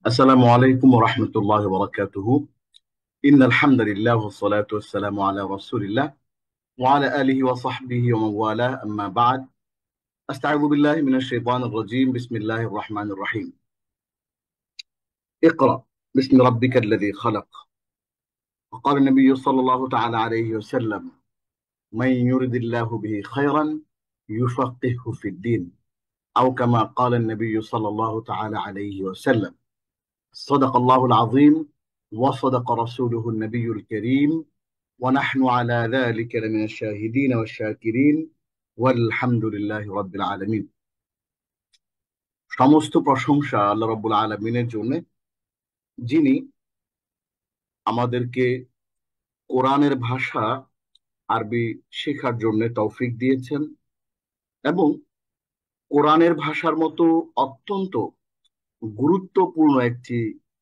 আসসালামু আলাইকুম ওয়া রাহমাতুল্লাহি ওয়া বারাকাতুহু। ইন্নাল হামদালিল্লাহ ওয়াস সালাতু ওয়াস সালামু আলা রাসূলিল্লাহ ওয়া আলা আলিহি ওয়া সাহবিহি ওয়া মান ওয়ালাহ, আম্মা বা'দ। আস্তাউযু বিল্লাহি মিনাশ শাইতানির রাজীম। বিসমিল্লাহির রাহমানির রাহিম। ইকরা বিসমি রাব্বিকাল্লাযী খালাক। وقال النبي صلى الله تعالى عليه وسلم: من يرد الله به خيرا يفقهه في الدين، أو كما قال النبي صلى الله تعالى عليه وسلم. صدق الله العظيم وصدق رسوله النبي الكريم، ونحن على ذلك لمن الشاهدين والشاكرين والحمد لله رب العالمين। সমস্ত প্রশংসা আল্লাহ রাব্বুল আলামিনের জন্য, যিনি আমাদেরকে কোরআনের ভাষা আরবি শেখার জন্য তৌফিক দিয়েছেন এবং কোরআনের ভাষার মতো অত্যন্ত গুরুত্বপূর্ণ একটি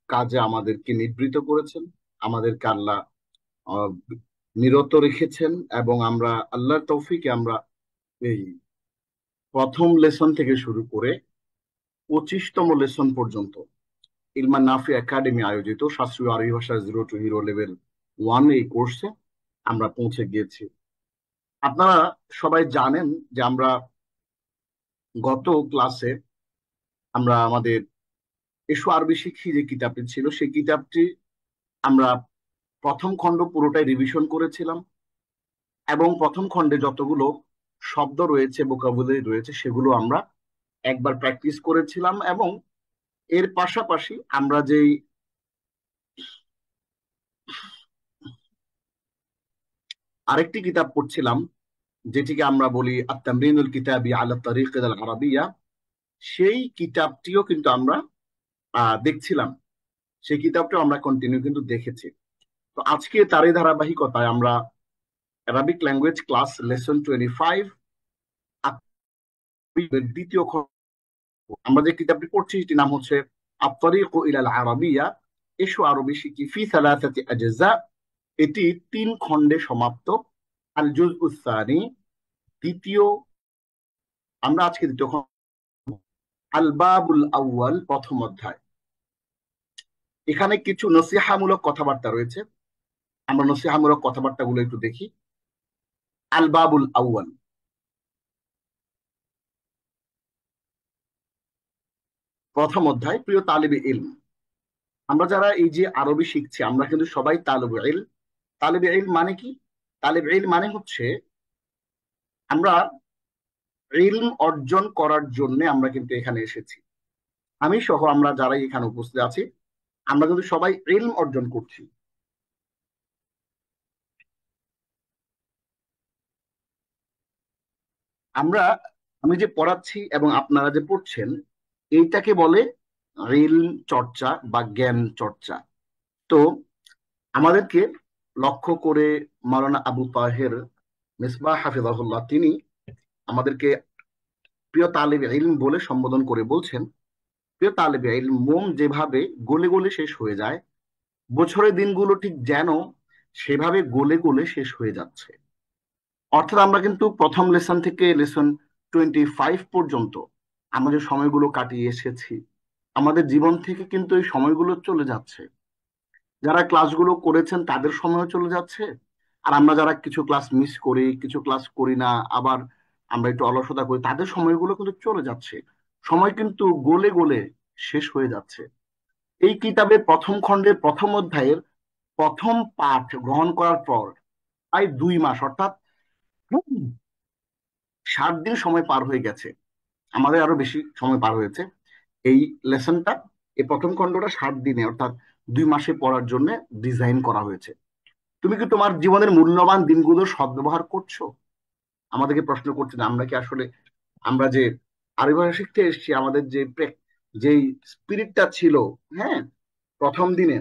কাজে আমাদেরকে নিবৃত্ত করেছেন। আমাদেরকে আল্লাহ আহ, নিরত রেখেছেন এবং আমরা আল্লাহর তৌফিকে আমরা এই প্রথম লেসন থেকে শুরু করে 25তম লেসন পর্যন্ত ইলমান নাফি একাডেমি আয়োজিত শাস্ত্রীয় আরবি ভাষা জিরো টু হিরো লেভেল 1 এই কোর্সে আমরা পৌঁছে গিয়েছি। আপনারা সবাই জানেন যে আমরা গত ক্লাসে আমরা আমাদের এসো আরবি শিখি যে কিতাবটি ছিল, সেই কিতাবটি আমরা প্রথম খণ্ড পুরোটাই রিভিশন করেছিলাম এবং প্রথম খণ্ডে যতগুলো শব্দ রয়েছে, ভোকাবুলারি রয়েছে, সেগুলো আমরা একবার প্র্যাকটিস করেছিলাম এবং এর পাশাপাশি আমরা যেই আরেকটি কিতাব পড়ছিলাম, যেটিকে আমরা বলি আত-তামরিনুল কিতাবি আলা তারিক আল আরাবিয়া, সেই কিতাবটিও কিন্তু আমরা দেখছিলাম। সেই কিতাবটিও আমরা কন্টিনিউ কিন্তু দেখেছি। তো আজকে তারই ধারাবাহিকতায় আমরা অ্যারাবিক ল্যাঙ্গুয়েজ ক্লাস লেসন 25 দ্বিতীয় খণ্ড, আমরা যে কিতাবটি পড়ছি সেটির নাম হচ্ছে আত-তারিকু ইলাল আরাবিয়া, এসো আরবি শিখি, ফি সালাসাতি আজজা। এটি 3 খণ্ডে সমাপ্ত। আল জুজউস সানি, দ্বিতীয়, আমরা আজকে দ্বিতীয় খণ্ড। আল বাবুল আউয়াল, প্রথম অধ্যায়। এখানে কিছু নসিহামূলক কথাবার্তা রয়েছে। আমরা নসিহামূলক কথাবার্তাগুলো একটু দেখি। আল বাবুল আউয়াল, প্রথম অধ্যায়। প্রিয় তালিবে ইলম, আমরা যারা এই যে আরবি শিখছি, আমরা কিন্তু সবাই তালিবে ইলম। তালিবে ইলম মানে কি? তালিবে ইলম মানে হচ্ছে আমরা ইলম অর্জন করার জন্য আমরা কিন্তু এখানে এসেছি। আমি সহ আমরা যারা এখানে উপস্থিত আছি, আমরা কিন্তু সবাই ইলম অর্জন করছি। আমরা, আমি যে পড়াচ্ছি এবং আপনারা যে পড়ছেন, এইটাকে বলে ইলম চর্চা বা জ্ঞান চর্চা। তো আমাদেরকে লক্ষ্য করে মাওলানা আবু তাহের মিসবাহ হাফিজাহুল্লাহ তিনি আমাদেরকে প্রিয় তালিবে ইলম বলে সম্বোধন করে বলছেন, প্রিয় তালিবে ইলম, মোম যেভাবে গলে গলে শেষ হয়ে যায়, বছরের দিনগুলো ঠিক যেন সেভাবে গলে গলে শেষ হয়ে যাচ্ছে। অর্থাৎ আমরা কিন্তু প্রথম লেসন থেকে লেসন 25 পর্যন্ত আমাদের সময়গুলো কাটিয়ে এসেছি। আমাদের জীবন থেকে কিন্তু এই সময়গুলো চলে যাচ্ছে। যারা ক্লাসগুলো করেছেন তাদের সময়ও চলে যাচ্ছে, আর আমরা যারা কিছু ক্লাস মিস করি, কিছু ক্লাস করি না, আবার আমরা একটু অলসতা করি, তাদের সময়গুলো কিন্তু চলে যাচ্ছে। সময় কিন্তু গলে গলে শেষ হয়ে যাচ্ছে। এই কিতাবের প্রথম খণ্ডের প্রথম অধ্যায়ের প্রথম পাঠ গ্রহণ করার পর প্রায় 2 মাস, অর্থাৎ 7 দিন সময় পার হয়ে গেছে। আমাদের আরো বেশি সময় পার হয়েছে। এই লেসনটা, এই প্রথম খণ্ডটা 7 দিনে অর্থাৎ 2 মাসে পড়ার জন্য ডিজাইন করা হয়েছে। তুমি কি তোমার জীবনের মূল্যবান দিনগুলোর সদ্ব্যবহার করছো? আমাদেরকে প্রশ্ন করছে যে আমরা কি আসলে, আমরা যে আরবি ভাষা শিখতে এসেছি, আমাদের যে যেই স্পিরিটটা ছিল, হ্যাঁ, প্রথম দিনে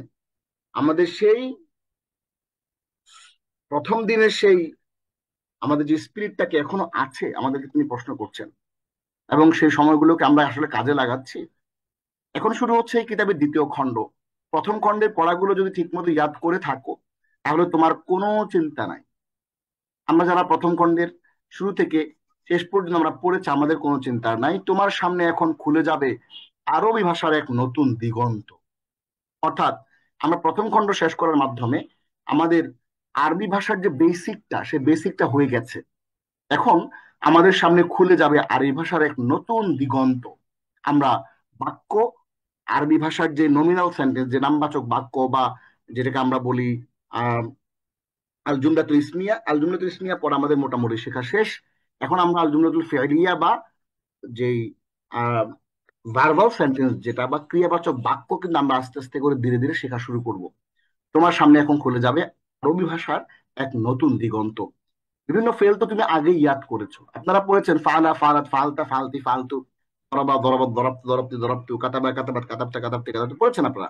আমাদের সেই প্রথম দিনের সেই আমাদের যে স্পিরিটটাকে এখনো আছে, আমাদেরকে তিনি প্রশ্ন করছেন। এবং সেই সময়গুলোকে আমরা আসলে কাজে লাগাচ্ছি। এখন শুরু হচ্ছে এই কিতাবের দ্বিতীয় খণ্ড। প্রথম খণ্ডের পড়াগুলো যদি ঠিকমতো ইয়াদ করে থাকো, তাহলে তোমার কোনো চিন্তা নাই। আমরা যারা প্রথম খণ্ডের শুরু থেকে শেষ পর্যন্ত আমরা পড়েছি, আমাদের কোনো চিন্তা নাই। তোমার সামনে এখন খুলে যাবে আরবি ভাষার এক নতুন দিগন্ত। অর্থাৎ আমরা প্রথম খণ্ড শেষ করার মাধ্যমে আমাদের আরবি ভাষার যে বেসিকটা, সে বেসিকটা হয়ে গেছে। এখন আমাদের সামনে খুলে যাবে আরবি ভাষার এক নতুন দিগন্ত। আমরা বাক্য, আরবি ভাষার যে নমিনাল সেন্টেন্স, যে নামবাচক বাক্য বা যেটাকে আমরা বলি আহ আল জুমলাতুল ইসমিয়া, আল জুমলাতুল ইসমিয়া পর আমাদের মোটামুটি শেখা শেষ। এখন আমরা আল জুমলাতুল ফি'লিয়া বা যেই ভার্বাল সেন্টেন্স যেটা বা ক্রিয়াবাচক বাক্য কিন্তু আমরা আস্তে আস্তে করে ধীরে ধীরে শেখা শুরু করব। তোমার সামনে এখন খুলে যাবে আরবি ভাষার এক নতুন দিগন্ত। বিভিন্ন ফেল তো তুমি আগেই ইয়াদ করেছো, আপনারা পড়েছেন ফালা, ফালাত, ফালতা, ফালতি, ফালতু, দরাবা, দরাবাত, দরাবতু, দরাবতি, দরাবতু, কাতাবা, কাতাবাত, কাতাবতা, কাতাবতি, কাতাবতু পড়েছেন আপনারা।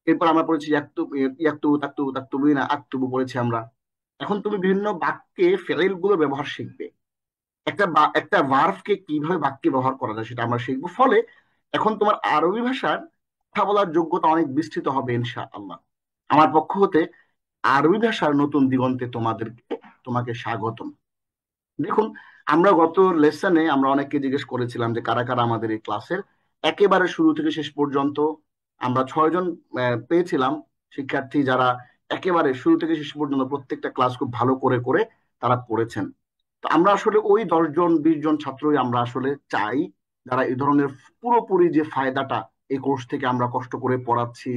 এরপর আমরা পড়েছি ইয়াকতু, ইয়াকতু, তাকতু, তাকতুবিনা, আকতুবু পড়েছি আমরা। এখন তুমি বিভিন্ন বাক্যে ফেল গুলো ব্যবহার শিখবে। একটা ভার্বকে কিভাবে বাক্যে ব্যবহার করা যায় সেটা আমরা শিখবো। ফলে এখন তোমার আরবি ভাষার কথা বলার যোগ্যতা অনেক বিস্তৃত হবে ইনশাআল্লাহ। আমার পক্ষ হতে আরবি ভাষার নতুন দিগন্তে তোমাকে স্বাগতম। দেখুন, আমরা গত লেসনে আমরা অনেককে জিজ্ঞেস করেছিলাম যে কারা কারা আমাদের এই ক্লাসের একেবারে শুরু থেকে শেষ পর্যন্ত। আমরা 6 জন পেয়েছিলাম শিক্ষার্থী যারা একেবারে শুরু থেকে শেষ পর্যন্ত প্রত্যেকটা ক্লাস খুব ভালো করে করে তারা পড়েছেন। তো আমরা আসলে ওই 10 জন 20 জন ছাত্রই আমরা আসলে চাই, যারা এই ধরনের পুরোপুরি যে ফায়দাটা এই কোর্স থেকে আমরা কষ্ট করে পড়াচ্ছি।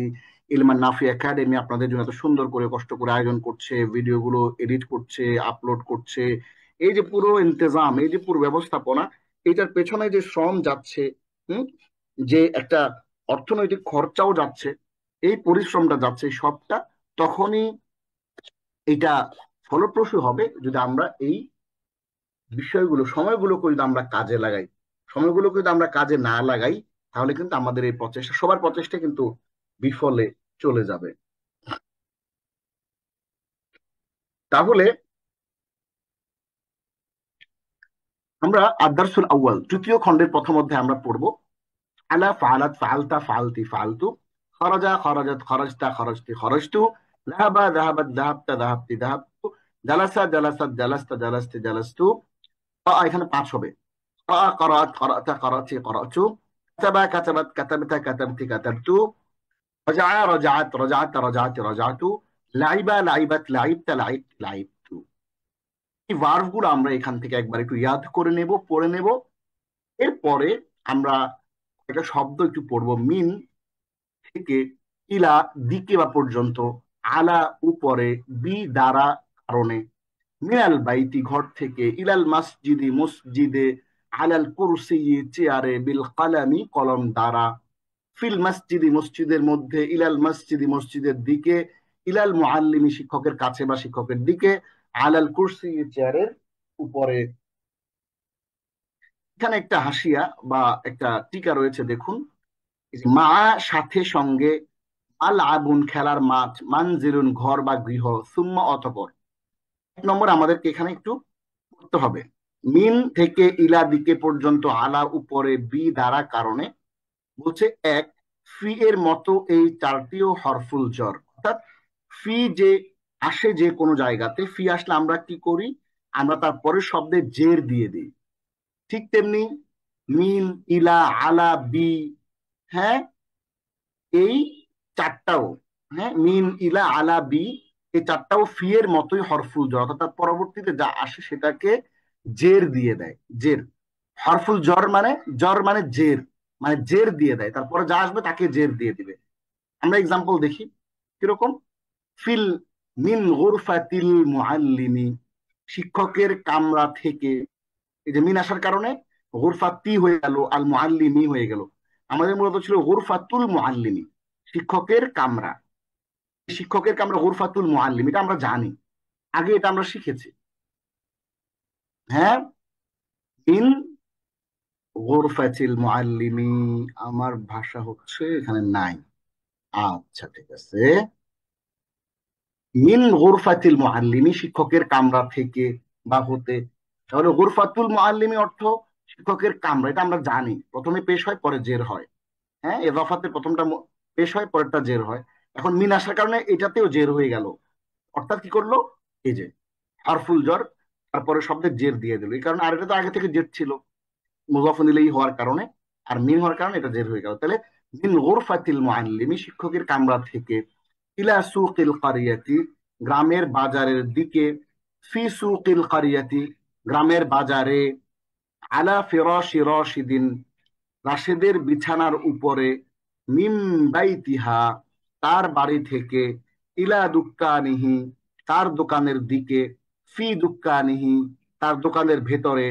ইলমান নাফি একাডেমি আপনাদের জন্য এত সুন্দর করে কষ্ট করে আয়োজন করছে, ভিডিওগুলো এডিট করছে, আপলোড করছে, এই যে পুরো ইন্তজাম, এই যে পুরো ব্যবস্থাপনা, এটার পেছনে যে শ্রম যাচ্ছে, হুম, যে একটা অর্থনৈতিক খরচাও যাচ্ছে, এই পরিশ্রমটা যাচ্ছে সবটা তখনই এটা ফলপ্রসূ হবে যদি আমরা এই বিষয়গুলো, সময়গুলোকে যদি আমরা কাজে লাগাই। সময়গুলোকে যদি আমরা কাজে না লাগাই, তাহলে কিন্তু আমাদের এই প্রচেষ্টা, সবার প্রচেষ্টা কিন্তু বিফলে চলে যাবে। তাহলে আমরা আদারসুল আউয়াল তৃতীয় খণ্ডের প্রথম অধ্যায় আমরা পড়বো। আলা, ফাআলাত, ফাআলতা, ফাআলতি, ফাআলতু, খরাজা, খরাজাত, খরাজতা, খরাজতি, খরাজতু, যাহাবা, যাহাবাত, যাহাবতা, যাহাবতি, যাহাবতু, জালাসা, জালাসাত, জালাসতা, জালাসতি, জালাস্তু। এখানে 5 হবে। قرأت، قرأت، قرأتي، قرأت، كتب، كتبت، كتبت، كتبت، كتبت، رجع، رجعت، رجعت، رجعت، رجعت، لعب، لعبت، لعبت، لعبت، لعبت। এই ভার্ব গুলো আমরা এখান থেকে একবার একটু ইয়াদ করে নেব, পড়ে নেব। এরপরে আমরা একটা শব্দ একটু পড়বো। মিন থেকে, ইলা দিকে বা পর্যন্ত, আলা উপরে, বি দ্বারা কারণে, মিনাল বাইতি ঘর থেকে, ইলাল মসজিদি মসজিদে, আলাল কুরসি চেয়ারে, বিল কালামি কলম দ্বারা, ফিল মসজিদি মসজিদের মধ্যে, ইলাল মসজিদি মসজিদের দিকে, ইলাল মুআল্লিমি শিক্ষকের কাছে বা শিক্ষকের দিকে, আলাল কুরসি চেয়ারের উপরে। এখানে একটা হাসিয়া বা একটা টিকা রয়েছে দেখুন। এই যে মা সাথে সঙ্গে, আল আবুন খেলার মাঠ, মানজিলুন ঘর বা গৃহ, সুম্মা অতঃপর। 1 নম্বর আমাদেরকে এখানে একটু করতে হবে। মিন থেকে ইলা দিকে পর্যন্ত, আলা উপরে, বি দ্বারা কারণে। বলছে এক, ফি এর মতো এই চারটিও হরফুল জর। অর্থাৎ ফি যে আসে যে কোনো জায়গাতে, ফি আসলে আমরা কি করি, আমরা তার পরের শব্দে জের দিয়ে দিই। ঠিক তেমনি মিন, ইলা, আলা, বি, হ্যাঁ, এই চারটাও, হ্যাঁ, মিন, ইলা, আলা, বি, এই চারটাও ফি এর মতোই হরফুল জর। অর্থাৎ তার পরবর্তীতে যা আসে সেটাকে জের দিয়ে দেয়। জের, হরফুল জর মানে, জর মানে জের, মানে জের দিয়ে দেয়, তারপরে যা আসবে তাকে জের দিয়ে দিবে। আমরা এক্সাম্পল দেখি কিরকম। ফিল, মিন গুরফাতিল মুআল্লিমি, শিক্ষকের কামরা থেকে। এই যে মিন আসার কারণে গুরফাতি হয়ে গেল, আল মুআল্লিমি হয়ে গেল। আমাদের মূলত ছিল গুরফাতুল মুআল্লিমি, শিক্ষকের কামরা। শিক্ষকের কামরা গুরফাতুল মুআল্লিম, এটা আমরা জানি, আগে এটা আমরা শিখেছি। হ্যাঁ, মিন গুরফাতিল মুআল্লিমি, আমার ভাষা হচ্ছে এখানে নাই। আচ্ছা ঠিক আছে। মিন গুরফাতিল মুআল্লিমি, শিক্ষকের কামরা থেকে বা হতে। তাহলে গুরফাতুল মুআল্লিমি অর্থ শিক্ষকের কামরা, এটা আমরা জানি, প্রথমে পেশ হয় পরে জের হয়। হ্যাঁ, এজাফাতে প্রথমটা পেশ হয় পরেরটা জের হয়। এখন মিন আসার কারণে এটাতেও জের হয়ে গেল। অর্থাৎ কি করলো, এই যে হারফুল জর, তারপরে শব্দের জের দিয়ে দিল। এই কারণে, আর এটা তো আগে থেকে জের ছিল মুজাফ ইলাইহি হওয়ার কারণে, আর মিন হওয়ার কারণে এটা জের হয়ে গেল। তাহলে মিন গুরফাতিল মুআল্লিমি, শিক্ষকের কামরা থেকে, ইলা সুকিল কারিয়াতি, গ্রামের বাজারের দিকে, ফি সুকিল কারিয়াতি, গ্রামের বাজারে, আলা ফিরাশি রাশিদিন, রাশেদের বিছানার উপরে, মিম বাইতিহা, তার বাড়ি থেকে, ইলা দুক্কানিহি, তার দোকানের দিকে, ফি দুক্কানিহি, তার দোকানের ভেতরে,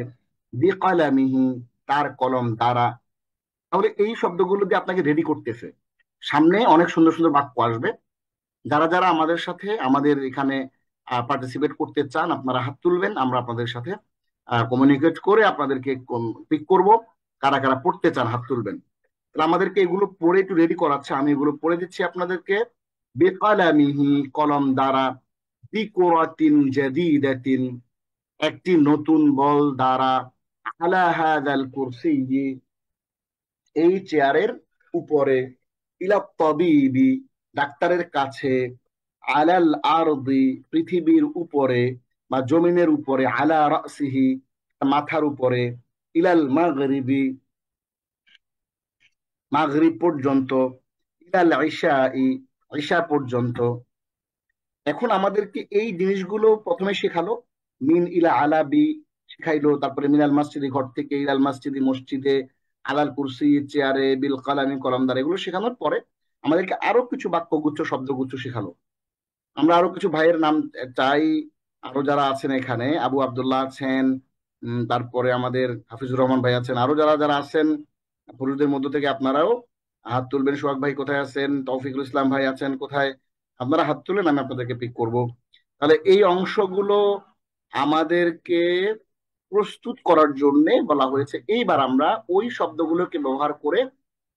বিকালামিহি, তার কলম দ্বারা। তাহলে এই শব্দগুলো দিয়ে আপনাকে রেডি করতেছে। সামনে অনেক সুন্দর সুন্দর বাক্য আসবে। যারা যারা আমাদের সাথে আমাদের এখানে পার্টিসিপেট করতে চান, আপনারা হাত তুলবেন, আমরা আপনাদের সাথে কমিউনিকেট করে আপনাদেরকে পিক করব। কারা কারা পড়তে চান হাত তুলবেন। তাহলে আমাদেরকে এগুলো পড়ে একটু রেডি করাচ্ছে, আমি এগুলো পড়ে দিচ্ছি আপনাদেরকে। বেকালামিহি, কলম দ্বারা, বিকুরাতিন জাদিদাতিন, একটি নতুন বল দ্বারা, আলা হাযাল কুরসিয়্যি, এই চেয়ারের উপরে, ইলা তাবিবি, ডাক্তারের কাছে, আলাল আরদি, পৃথিবীর উপরে বা জমিনের উপরে, আলা রাসিহি, মাথার উপরে, ইলাল মাগরিবি, মাগরিব পর্যন্ত, ইলাল ইশাই, ইশা পর্যন্ত। এখন আমাদেরকে এই জিনিসগুলো প্রথমে শেখালো। মিন ইলা আলাবি শিখাইলো, তারপরে মিনাল মসজিদে, ঘর থেকে, ইলাল মসজিদি, মসজিদে, আলাল কুরসি, চেয়ারে, বিল কালামি, কলমদার, এগুলো শেখানোর পরে আমাদেরকে আরো কিছু বাক্যগুচ্ছ, শব্দগুচ্ছ শেখালো। আমরা আরো কিছু ভাইয়ের নাম চাই। আরো যারা আছেন এখানে, আবু আব্দুল্লাহ আছেন, তারপরে আমাদের হাফিজুর রহমান ভাই আছেন, আরো যারা যারা আছেন পুরুষদের মধ্য থেকে আপনারাও হাত তুলবেন। সোহাগ ভাই কোথায় আছেন? তৌফিকুল ইসলাম ভাই আছেন কোথায়? আপনারা হাত তুলেন, আমি আপনাদেরকে পিক করব। তাহলে এই অংশগুলো আমাদেরকে প্রস্তুত করার জন্য বলা হয়েছে। এইবার আমরা ওই শব্দগুলোকে ব্যবহার করে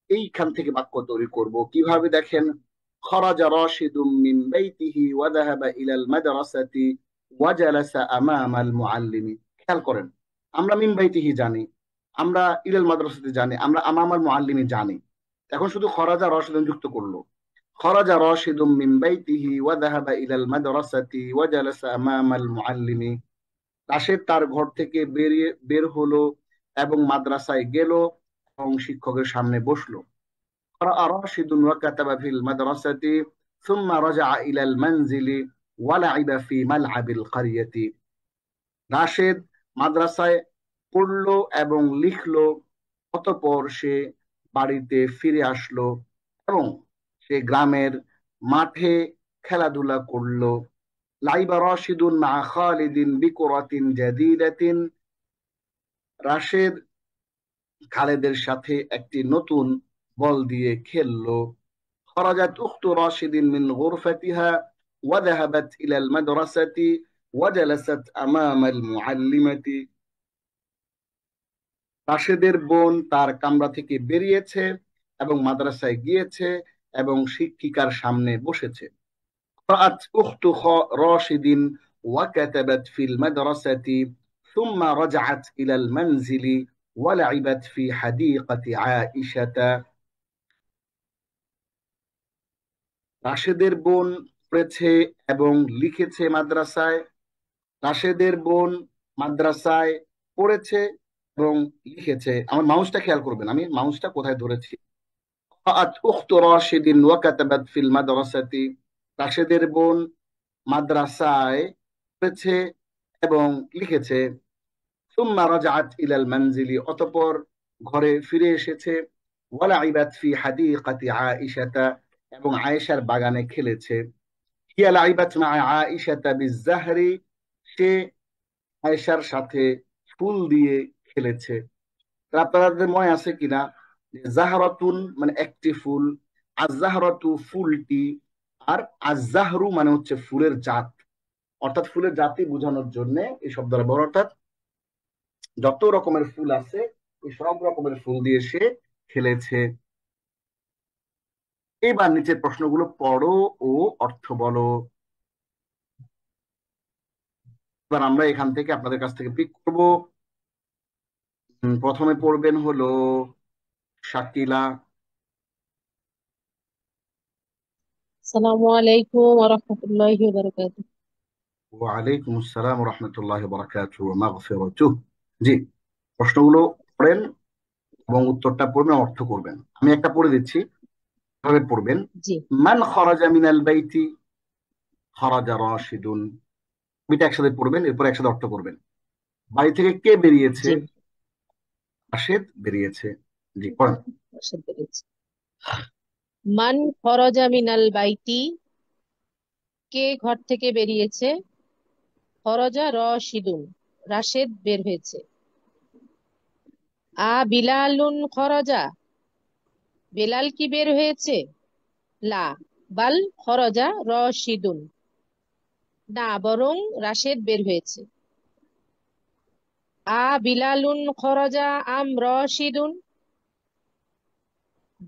এইখান থেকে বাক্য তৈরি করব। কিভাবে দেখেন, খরাজা রাশিদুম মিন বাইতিহি ওয়া যাহাবা ইলাল মাদ্রাসাতি ওয়া জালাসা আমামাল মুআল্লিমি। খেয়াল করেন, আমরা মিন বাইতিহি জানি, আমরা ইলাল মাদ্রাসাতি জানি, আমরা আমামাল মুআল্লিমি জানি। এখন শুধু খরাজা রাশিদুম যুক্ত করলো। খরাজা রাশিদুম মিন বাইতিহি ওয়া যাহাবা ইলাল মাদ্রাসাতি ওয়া জালাসা আমামাল মুআল্লিমি, রাশেদ তার ঘর থেকে বের হলো এবং মাদ্রাসায় গেল এবং শিক্ষকের সামনে বসলো। قرأ راشد وكتب في المدرسة ثم رجع إلى المنزل ولعب في ملعب القرية। রাশেদ মাদ্রাসায় পড়লো এবং লিখলো, অতঃপর সে বাড়িতে ফিরে আসলো এবং সে গ্রামের মাঠে খেলাধুলা করলো। লাইবা রাশিদুন মা খালিদিন বিকুরাতিন জাদিদাতিন, রাশেদ খালেদের সাথে একটি নতুন বল দিয়ে খেললো। خرجت أخت راشد من غرفتها وذهبت إلى المدرسة وجلست أمام المعلمة। রাশেদের বোন তার কামরা থেকে বেরিয়েছে এবং মাদ্রাসায় গিয়েছে এবং শিক্ষিকার সামনে বসেছে। قرأت أخت راشد وكتبت في المدرسة ثم رجعت إلى المنزل ولعبت في حديقة عائشة। রাশেদের বোন পড়েছে এবং লিখেছে মাদ্রাসায়। রাশেদের বোন মাদ্রাসায় পড়েছে এবং লিখেছে। আমার মাউসটা খেয়াল করবেন, আমি মাউসটা কোথায় ধরেছি। قرأت أخت راشد وكتبت في المدرسة، রাশেদের বোন মাদ্রাসায় পড়েছে এবং লিখেছে। ثم رجعت إلى المنزل, অতঃপর ঘরে ফিরে এসেছে। ولعبت في حديقة عائشة, এবং আয়েশার বাগানে খেলেছে। হিয়া লাইবাত মা আয়েশাতা বিজ্জাহরি, সে আয়েশার সাথে ফুল দিয়ে খেলেছে। তা আপনাদের মনে আছে কিনা যে জাহরাতুন মানে একটি ফুল, আজ-জাহরাতু ফুলটি, আর আজ-জাহরু মানে হচ্ছে ফুলের জাত। অর্থাৎ ফুলের জাতি বোঝানোর জন্য এই শব্দটা ব্যবহার। অর্থাৎ যত রকমের ফুল আছে এই সব রকমের ফুল দিয়ে সে খেলেছে। এবার নিচের প্রশ্নগুলো পড়ো ও অর্থ বলো। এবার আমরা এখান থেকে আপনাদের কাছ থেকে পিক করব। প্রথমে পড়বেন হলো শাকিলা। আসসালামু আলাইকুম ওয়া রাহমাতুল্লাহি ওয়া বারাকাতুহু। ওয়ালাইকুম আসসালাম রহমতুল্লাহ বরাকাতুহু ওয়া মাগফিরাতুহ। জি, প্রশ্নগুলো পড়েন এবং উত্তরটা পড়বেন, অর্থ করবেন। আমি একটা পড়ে দিচ্ছি, কিভাবে পড়বেন। জি মান খরাজা মিনাল বাইতি খরাজা রাশিদুন। এটা একসাথে পড়বেন, এরপর একসাথে অর্থ করবেন। বাড়ি থেকে কে বেরিয়েছে? জি, রাশেদ বেরিয়েছে। জি পড়েন। বুঝতে পেরেছি। মান খরজা মিনাল বাইতি, কে ঘর থেকে বেরিয়েছে? খরজা রশিদুন, রাশেদ বের হয়েছে। আ বিলালুন খরজা, বেলাল কি বের হয়েছে? লা বাল খরজা রশিদুন, না বরং রাশেদ বের হয়েছে। আ বিলালুন খরজা আম রশিদুন,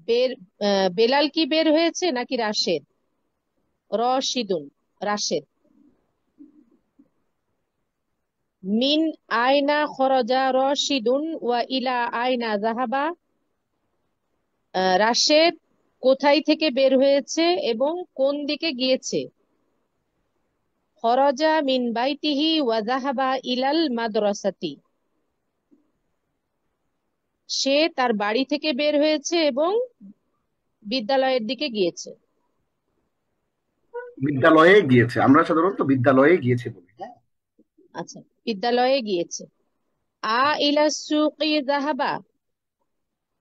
বের বেলাল কি বের হয়েছে নাকি রাশেদ? রশিদুন, রাশেদ। মিন আয়না খরজা রশিদুন ওয়া ইলা আয়না জাহাবা, রাশেদ কোথায় থেকে বের হয়েছে এবং কোন দিকে গিয়েছে? খরজা মিন বাইতিহি ওয়া জাহাবা ইলাল মাদ্রাসাতি, সে তার বাড়ি থেকে বের হয়েছে এবং বিদ্যালয়ের দিকে গিয়েছে। বিদ্যালয়ে গিয়েছে, আমরা সাধারণত বিদ্যালয়ে গিয়েছে বলি, হ্যাঁ। আচ্ছা, বিদ্যালয়ে গিয়েছে। আ ইলা সুকি জাহাবা,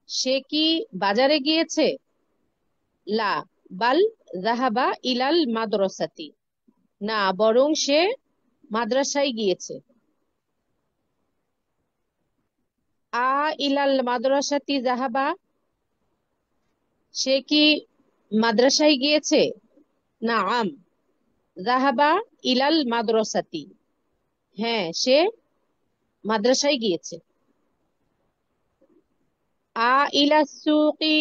সে কি বাজারে গিয়েছে? লা বাল জাহাবা ইলাল মাদ্রাসাতি, না বরং সে মাদ্রাসায় গিয়েছে। আ ইলাল মাদ্রাসাতি জাহাবা, সে কি মাদ্রাসায় গিয়েছে? না আম জাহাবা ইলাল মাদ্রাসাতি, হ্যাঁ সে মাদ্রাসায় গিয়েছে। আ ইলা সুকি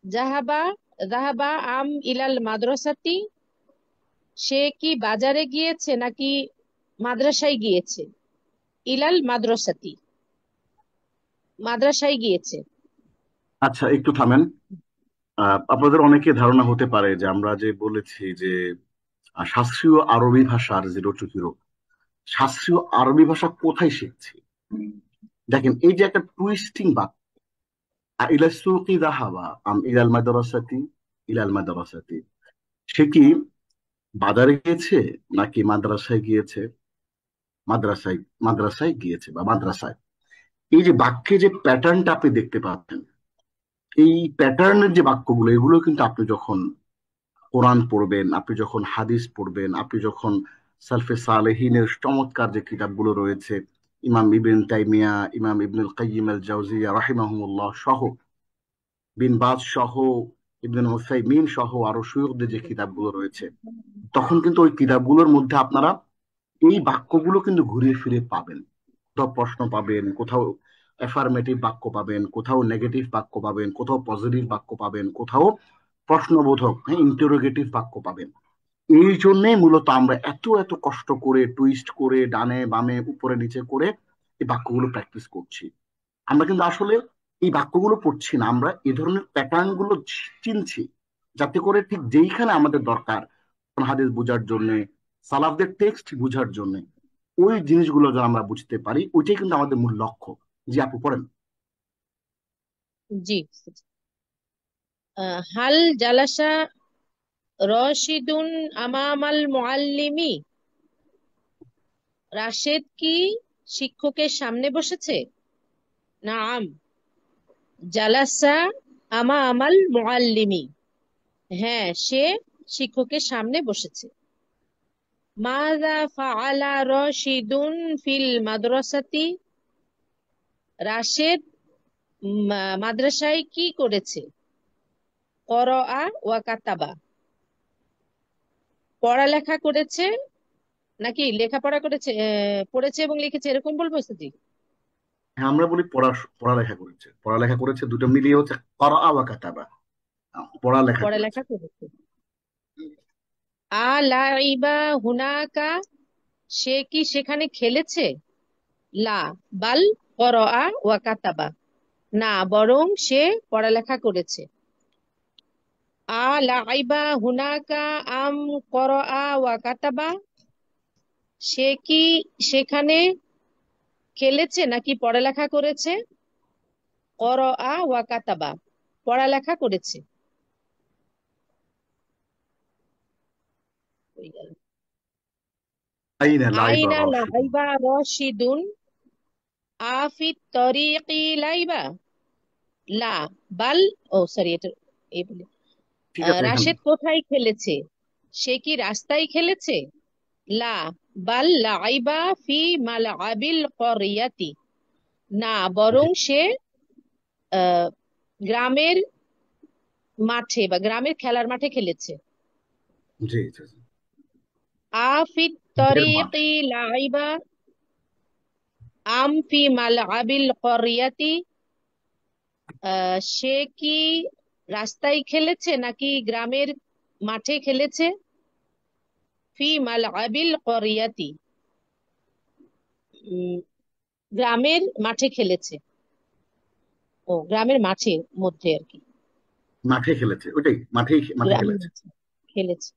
জাহাবা, জাহাবা আম ইলাল মাদ্রাসাতি, সে কি বাজারে গিয়েছে নাকি মাদ্রাসায় গিয়েছে? ইলাল মাদ্রাসাতি, মাদ্রাসায় গিয়েছে। আচ্ছা একটু থামেন। আপনাদের অনেকে ধারণা হতে পারে যে আমরা যে বলেছি যে শাস্ত্রীয় আরবি ভাষার 0 to 0, শাস্ত্রীয় আরবি ভাষা কোথায় শিখছি। দেখেন এই যে একটা টুইস্টিং বাক্য, ইলা সুকি যাহাবা আম ইলাল মাদ্রাসাতি, ইলাল মাদ্রাসাতি, সে কি বাজারে গিয়েছে নাকি মাদ্রাসায় গিয়েছে? মাদ্রাসায়, মাদ্রাসায় গিয়েছে বা মাদ্রাসায়। এই যে বাক্যে যে প্যাটার্নটা আপনি দেখতে পাচ্ছেন, এই প্যাটার্নের যে বাক্যগুলো, এগুলো কিন্তু আপনি যখন কোরআন পড়বেন, আপনি যখন হাদিস পড়বেন, আপনি যখন সালফে সালেহিনের চমৎকার যে কিতাবগুলো রয়েছে, ইমাম ইবনে তাইমিয়া, ইমাম ইবনুল কাইয়িম আল জাওজিয়া রাহিমাহুমুল্লাহ সহ, বিন বাজ সহ, ইবনুল উসাইমিন সহ আরো শুয়ুখদের যে কিতাবগুলো রয়েছে, তখন কিন্তু ওই কিতাবগুলোর মধ্যে আপনারা এই বাক্যগুলো কিন্তু ঘুরিয়ে ফিরে পাবেন। কোথাও প্রশ্ন পাবেন, কোথাও অ্যাফার্মেটিভ বাক্য পাবেন, কোথাও নেগেটিভ বাক্য পাবেন, কোথাও পজিটিভ বাক্য পাবেন, কোথাও প্রশ্নবোধক, হ্যাঁ, ইন্টারোগেটিভ বাক্য পাবেন। এই জন্যই মূলত আমরা এত এত কষ্ট করে টুইস্ট করে ডানে বামে উপরে নিচে করে এই বাক্যগুলো প্র্যাকটিস করছি। আমরা কিন্তু আসলে এই বাক্যগুলো পড়ছি না, আমরা এই ধরনের প্যাটার্ন গুলো চিনছি, যাতে করে ঠিক যেইখানে আমাদের দরকার কোন হাদিস বোঝার জন্য, সালাফদের টেক্সট বোঝার জন্য, ওই জিনিসগুলো যেন আমরা বুঝতে পারি, ওইটাই কিন্তু আমাদের মূল লক্ষ্য। জি আপু পড়েন। জি। হাল জালাসা রশিদুন আমামাল মুআল্লিমি, রাশেদ কি শিক্ষকের সামনে বসেছে? নাম জালাসা আমামাল মুআল্লিমি, হ্যাঁ সে শিক্ষকের সামনে বসেছে। মাযা ফাআলা রশিদুন ফিল মাদ্রাসাতি, রাশেদ মাদ্রাসায় কি করেছে? করআ ওয়া কাতাবা, পড়ালেখা করেছে নাকি লেখাপড়া করেছে, পড়েছে এবং লিখেছে, এরকম বলবো স্যার? হ্যাঁ আমরা বলি পড়ালেখা করেছে, পড়ালেখা করেছে, দুটো মিলিয়ে হচ্ছে করা ওয়া কাতাবা, পড়ালেখা করেছে। পড়ালেখা করেছে। আ লাইবা হুনাকা, সে কি সেখানে খেলেছে? লা বাল করআ ওয়া কাতাবা, না বরং সে পড়ালেখা করেছে। আ লাইবা হুনাকা আম করআ ওয়া কাতাবা, সে কি সেখানে খেলেছে নাকি পড়ালেখা করেছে? করাআ ওয়া কাতাবা, পড়ালেখা করেছে। হয়ে গেল। আইনা লাইবা আইনা রাশিদুন। লাইবা রশিদুন আফিত তরিকি লাইবা, লা বাল, ও সরি, এটা এই বলে। ঠিক আছে এখানে। রাশেদ কোথায় খেলেছে? সে কি রাস্তায় খেলেছে? লা বাল লাইবা ফি মালআবিল করিয়াতি, না জি বরং সে আহ, গ্রামের মাঠে বা গ্রামের খেলার মাঠে খেলেছে। জি জি জি। আফিত এর মাঠ। তরিকি লাইবা আম ফি মালআবিল করিয়াতি, সে কি রাস্তায় খেলেছে নাকি গ্রামের মাঠে খেলেছে? ফি মালআবিল করিয়াতি, উম, গ্রামের মাঠে খেলেছে। ও, গ্রামের মাঠের মধ্যে আর কি। মাঠে খেলেছে, ওইটাই, মাঠেই মাঠে গ্রামের খেলেছে। মাঠে খেলেছে।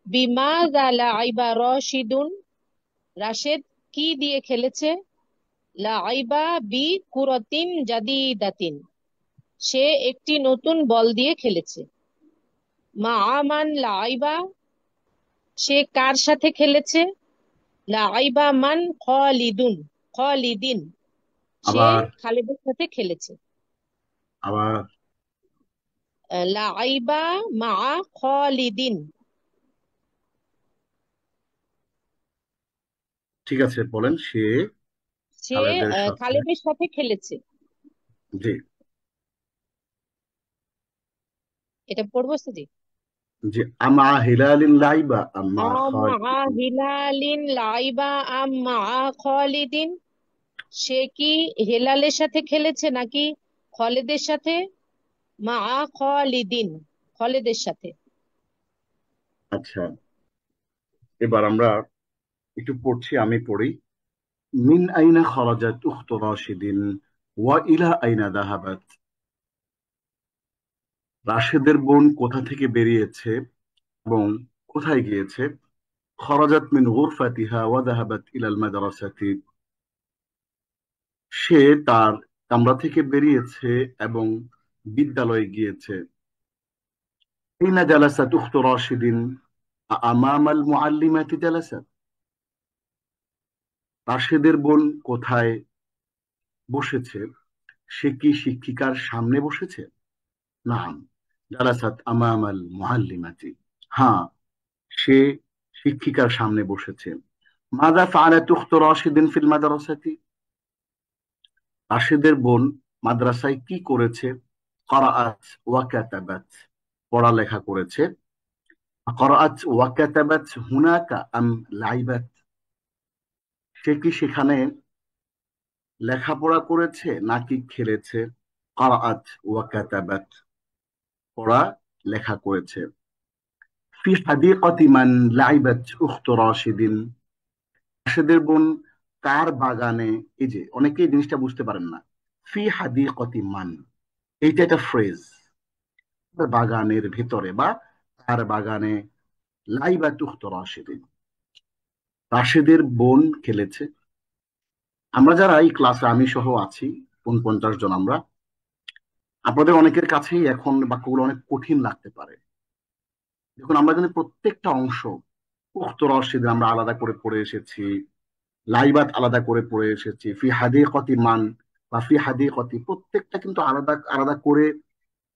বিমাযা লাইবা রাশিদুন, রাশেদ কি দিয়ে খেলেছে? লাইবা বি কুরাতিন জাদিদাতিন, সে একটি নতুন বল দিয়ে খেলেছে। মা আমান লাইবা, সে কার সাথে খেলেছে? লাইবা মান খালিদুন, খালিদিন, সে আবার খালিদের সাথে খেলেছে। আবার লাইবা মা খালিদিন, ঠিক আছে বলেন, সে সে খালেদের সাথে। খালিদের সাথে খেলেছে। জি এটা পড়বো জি। জি। আমা হিলালিন লাইবা আম্মা আমা খালিদিন। হিলালিন লাইবা আমা খালিদিন, সে কি হেলালের সাথে খেলেছে নাকি খালিদের সাথে? মা খালিদিন, খালিদের সাথে। আচ্ছা, এবার আমরা একটু পড়ছি, আমি পড়ি। মিন আইনা খরাজাত উখতু রাশিদিন ওয়া ইলা আইনা যাহাবাত। রাশেদের বোন কোথা থেকে বেরিয়েছে এবং কোথায় গিয়েছে? খরাজাত মিন গুরফাতিহা ওয়া যাহাবাত ইলাল মাদ্রাসাতি। সে তার কামরা থেকে বেরিয়েছে এবং বিদ্যালয়ে গিয়েছে। আইনা জালাসাত উখতু রাশিদিন আমামাল মুআল্লিমাতি জালাসাত। রাশেদের বোন কোথায় বসেছে? সে কি শিক্ষিকার সামনে বসেছে? নাম জালাসাত আমামাল মুআল্লিমাতি। হ্যাঁ, সে শিক্ষিকার সামনে বসেছে। মাযা ফাআলাত উখতু রাশিদিন ফিল মাদ্রাসাতি। রাশেদের বোন মাদ্রাসায় কি করেছে? ক্বরাআত ওয়া কাতাবাত, পড়ালেখা করেছে। ক্বরাআত ওয়া কাতাবাত হুনাকা আম লাইবাত, সে কি সেখানে লেখাপড়া করেছে নাকি খেলেছে? ক্বরাআত ওয়া কাতাবাত, পড়া লেখা করেছে। ফি হাদিকাতি মান লাইবাত উখতু রাশিদিন। রাশেদের বোন কার বাগানে, এই যে অনেকেই এই জিনিসটা বুঝতে পারেন না। ফি হাদিকাতি মান, এইটা একটা ফ্রেজ। বাগানের ভেতরে বা তার বাগানে লাইবা তুখত রাশেদিন, রাশেদের বোন খেলেছে। আমরা যারা এই ক্লাসে, আমি সহ আছি 49 জন, আমরা, আপনাদের অনেকের কাছেই এখন বাক্যগুলো অনেক কঠিন লাগতে পারে। দেখুন, আমরা কিন্তু প্রত্যেকটা অংশ উক্ত রাশেদিন আমরা আলাদা করে পড়ে এসেছি, লাইবাত আলাদা করে পড়ে এসেছি, ফি হাদিকতি মান বা ফি হাদিকতি, প্রত্যেকটা কিন্তু আলাদা আলাদা করে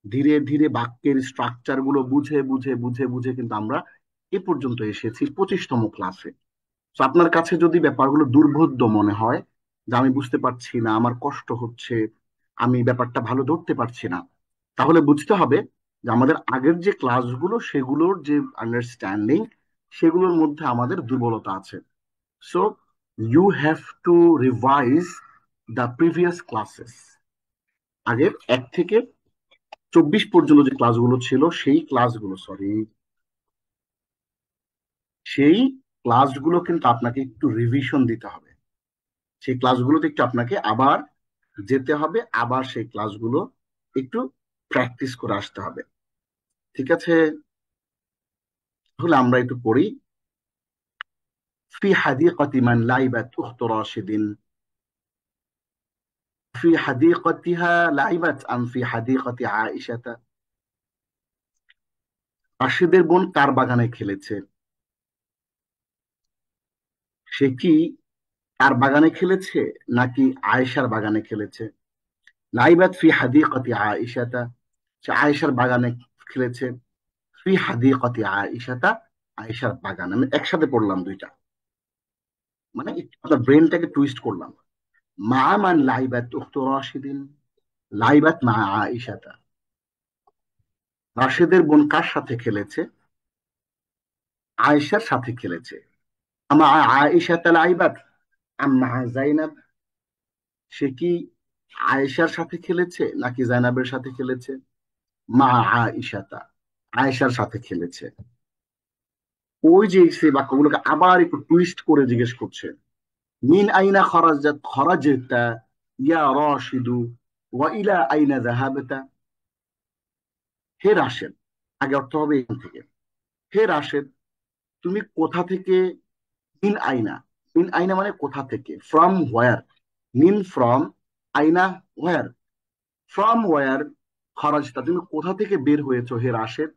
ধীরে ধীরে বাক্যের স্ট্রাকচার গুলো বুঝে বুঝে বুঝে বুঝে কিন্তু আমরা এ পর্যন্ত এসেছি 25তম ক্লাসে। তো আপনার কাছে যদি ব্যাপারগুলো দুর্বোধ্য মনে হয়, যে আমি বুঝতে পারছি না, আমার কষ্ট হচ্ছে, আমি ব্যাপারটা ভালো ধরতে পারছি না, তাহলে বুঝতে হবে যে আমাদের আগের যে ক্লাসগুলো সেগুলোর যে আন্ডারস্ট্যান্ডিং, সেগুলোর মধ্যে আমাদের দুর্বলতা আছে। So you have to revise the previous classes. আগের 1 থেকে 24 পর্যন্ত যে ক্লাসগুলো ছিল, সেই ক্লাসগুলো, সরি, সেই ক্লাসগুলো কিন্তু আপনাকে একটু রিভিশন দিতে হবে। সেই ক্লাসগুলোতে একটু আপনাকে আবার যেতে হবে, আবার সেই ক্লাসগুলো একটু প্র্যাকটিস করে আসতে হবে। ঠিক আছে, তাহলে আমরা একটু পড়ি। ফি হাদিকাতি মান লাইবাত উখতু রাশিদিন আফি হাদিকাতিহা লাইবাত আম ফি হাদিকাতি আয়েশাতা? রাশেদের বোন কার বাগানে খেলেছে? সে কি তার বাগানে খেলেছে নাকি আয়েশার বাগানে খেলেছে? লাইবাত ফি হাদিকাতি আয়েশাতা, সে আয়েশার বাগানে খেলেছে। ফি হাদিকাতি আয়েশাতা, আয়েশার বাগান। আমি একসাথে পড়লাম দুইটা, মানে একটু আপনার ব্রেনটাকে টুইস্ট করলাম। মা মান লাইবাত উখতু রাশিদিন? লাইবাত মা আয়েশাতা, রাশেদের বোন কার সাথে খেলেছে? আয়েশার সাথে খেলেছে। আমা আয়েশাতা লাইবাত আম মা জাইনাব, সে কি আয়েশার সাথে খেলেছে নাকি জাইনাবের সাথে খেলেছে? মা আয়েশাতা, আয়েশার সাথে খেলেছে। ওই যে সেই বাক্যগুলোকে আবার একটু টুইস্ট করে জিজ্ঞেস করছে। মিন আইনা খরাজতা ইয়া রাশিদু ওয়া ইলা আইনা যাহাবতা? হে রাশেদ, আগে অর্থ হবে এখান থেকে। হে রাশেদ, তুমি কোথা থেকে? মিন আইনা, মিন আইনা মানে কোথা থেকে, ফ্রম হোয়ার? মিন ফ্রম, আইনা হোয়ার, ফ্রম ওয়ার খরজতা, তুমি কোথা থেকে বের হয়েছো হে রাশেদ,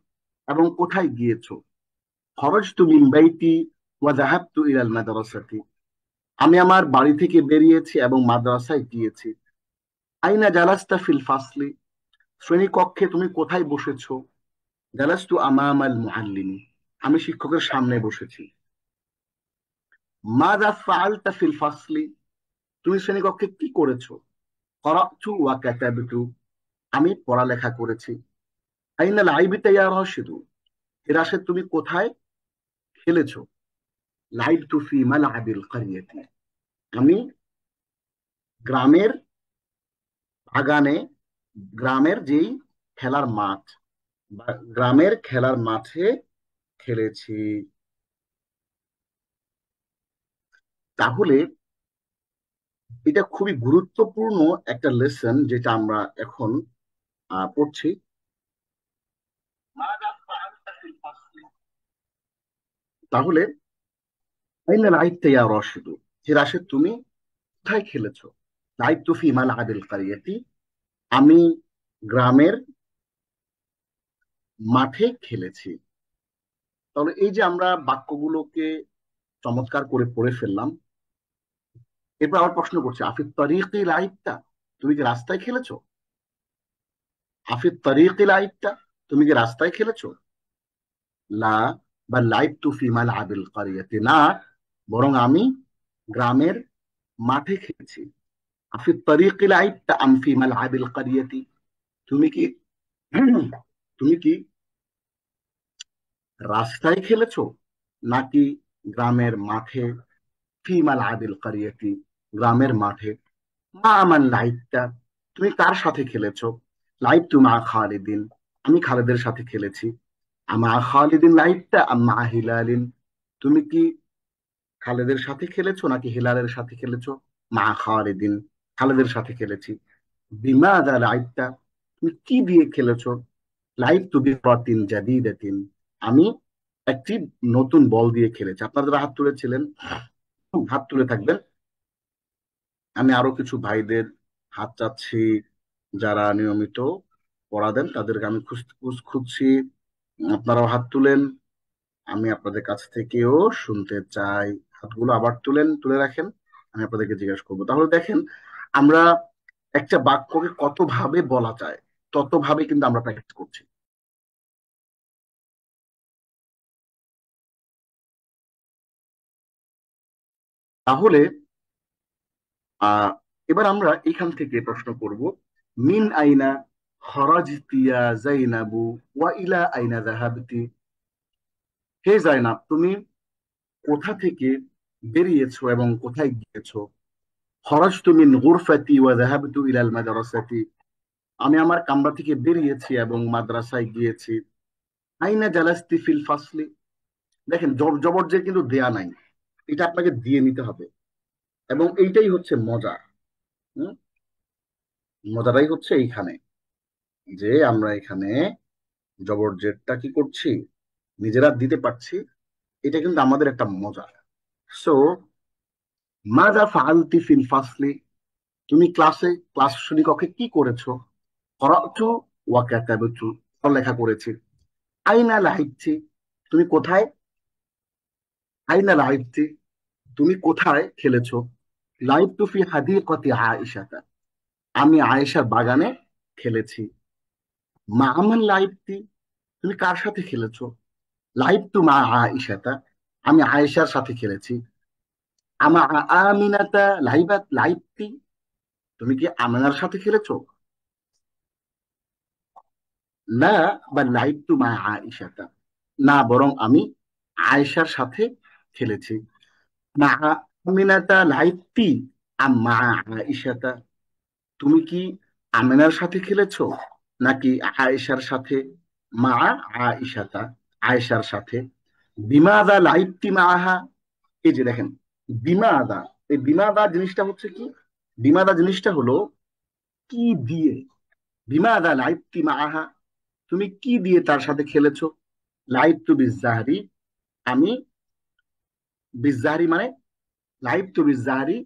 এবং কোথায় গিয়েছো? খরজতু মিন বাইতি ওয়া যাহাবতু ইলাল মাদ্রাসাতি, আমি আমার বাড়ি থেকে বেরিয়েছি এবং মাদ্রাসায় গিয়েছি। আইনা জালাস্তা ফিল ফাসলি, শ্রেণীকক্ষে তুমি কোথায় বসেছো? জালাস্তু আমামাল মুআল্লিমি, আমি শিক্ষকের সামনে বসেছি। মাযা ফাআলতা ফিল ফাসলি, তুমি শ্রেণীকক্ষে কি করেছো? ক্বরা'তু ওয়া কাতাবতু, আমি পড়ালেখা করেছি। আইনা লাইবতা ইয়া রাশিদু, হে রাশেদ তুমি কোথায় খেলেছো? লাইবতু ফি মালআবিল ক্বরিয়াতি, আমি গ্রামের বাগানে, গ্রামের যেই খেলার মাঠ বা গ্রামের খেলার মাঠে খেলেছি। তাহলে এটা খুবই গুরুত্বপূর্ণ একটা লেসন যেটা আমরা এখন পড়ছি। তাহলে আইনা লাইবতা ইয়া রাশিদু, হে রাশেদ তুমি কোথায় খেলেছো? লাইবতু ফি মালআবিল ক্বরিয়াতি, আমি গ্রামের মাঠে খেলেছি। তাহলে এই যে আমরা বাক্যগুলোকে চমৎকার করে পড়ে ফেললাম, এরপর আবার প্রশ্ন করছে, আফিত তরিকি লাইবতা, তুমি কি রাস্তায় খেলেছো? আফিত তরিকি লাইবতা, তুমি কি রাস্তায় খেলেছো? লা, বা লাইবতু ফি মালআবিল ক্বরিয়াতি, না, বরং আমি গ্রামের মাঠে খেলেছি। আফিত তরিকি লাইবতা আম ফি মালআবিল ক্বরিয়াতি, তুমি কি তুমি কি রাস্তায় খেলেছো নাকি গ্রামের মাঠে? ফি মালআবিল ক্বরিয়াতি, গ্রামের মাঠে। মা আমান লাইবতা, তুমি কার সাথে খেলেছো? লাইবতু মা খালিদিন, আমি খালেদের সাথে খেলেছি। আমা খালিদিন লাইবতা আম মা হিলালিন, তুমি কি খালেদের সাথে খেলেছো নাকি হিলালের সাথে খেলেছো? মা খালিদিন, খালেদের সাথে খেলেছি। বিমাযা লাইবতা, তুমি কি দিয়ে খেলেছো? লাইবতু বিকরাতিন জাদিদাতিন, আমি একটি নতুন বল দিয়ে খেলেছি। আপনারা যারা হাত তুলেছিলেন হাত তুলে থাকবেন। আমি আরো কিছু ভাইদের হাত চাচ্ছি যারা নিয়মিত পড়া দেন, তাদেরকে আমি খুঁজছি। আপনারাও হাত তুলেন, আমি আপনাদের কাছ থেকেও শুনতে চাই। হাতগুলো আবার তুলেন, তুলে রাখেন, আমি আপনাদেরকে জিজ্ঞাসা করবো। তাহলে দেখেন, আমরা একটা বাক্যকে কত ভাবে বলা যায় তত ভাবে কিন্তু আমরা প্র্যাকটিস করছি। তাহলে আহ এবার আমরা এখান থেকে প্রশ্ন করব, মিন আইনা খরাজতি ইয়া যাইনাবু ওয়া ইলা আইনা যাহাবতি? হে জাইনাব, তুমি কোথা থেকে বেরিয়েছো এবং কোথায় গিয়েছো? খরাজতু মিন গুরফাতি ওয়া যাহাবতু ইলাল মাদ্রাসাতি, আমি আমার কামরা থেকে বেরিয়েছি এবং মাদ্রাসায় গিয়েছি। আইনা জালাস্তি ফিল ফাসলি, দেখেন জবর কিন্তু দেয়া নাই, এটা আপনাকে দিয়ে নিতে হবে। এবং এইটাই হচ্ছে মজা। হুম, মজাটাই হচ্ছে এইখানে যে আমরা এখানে জবরজেরটা কি করছি, নিজেরা দিতে পারছি। এটা কিন্তু আমাদের একটা মজা। সো মাযা ফাআলতি ফিল ফাসলি, তুমি ক্লাস শ্রেণীকক্ষে কি করেছো? করাতু ওয়া কাতাবতু, পড়ালেখা করেছি। আইনা লাহিবতি, তুমি কোথায়? আইনা লাহিবতি, তুমি কোথায় খেলেছো? লাইবতু ফি হাদিকতি আয়েশাতা, আমি আয়েশার বাগানে খেলেছি। মা আমান লাইবতি, তুমি কার সাথে খেলেছো? লাইবতু মা আয়েশাতা, আমি আয়েশার সাথে খেলেছি। আমা আমিনাতা লাইবতি, তুমি কি আমিনার সাথে খেলেছো? না, বা লাইবতু মা আয়েশাতা, না বরং আমি আয়েশার সাথে খেলেছি। মা আমিনাতা লাইবতি আম মা আয়েশাতা, তুমি কি আমিনার সাথে খেলেছো নাকি আয়েশার সাথে? মা আয়েশাতা, আয়েশার সাথে। বিমাদা লাইবতি মাহা, এই যে দেখেন বিমাদা, এই বিমাদা জিনিসটা হচ্ছে কি? বিমাদা জিনিসটা হলো কি দিয়ে। বিমাদা লাইবতি মাহা, তুমি কি দিয়ে তার সাথে খেলেছো? লাইবতু বিজাহরি, আমি বিজাহরি মানে লাইবতু বিজাহরি,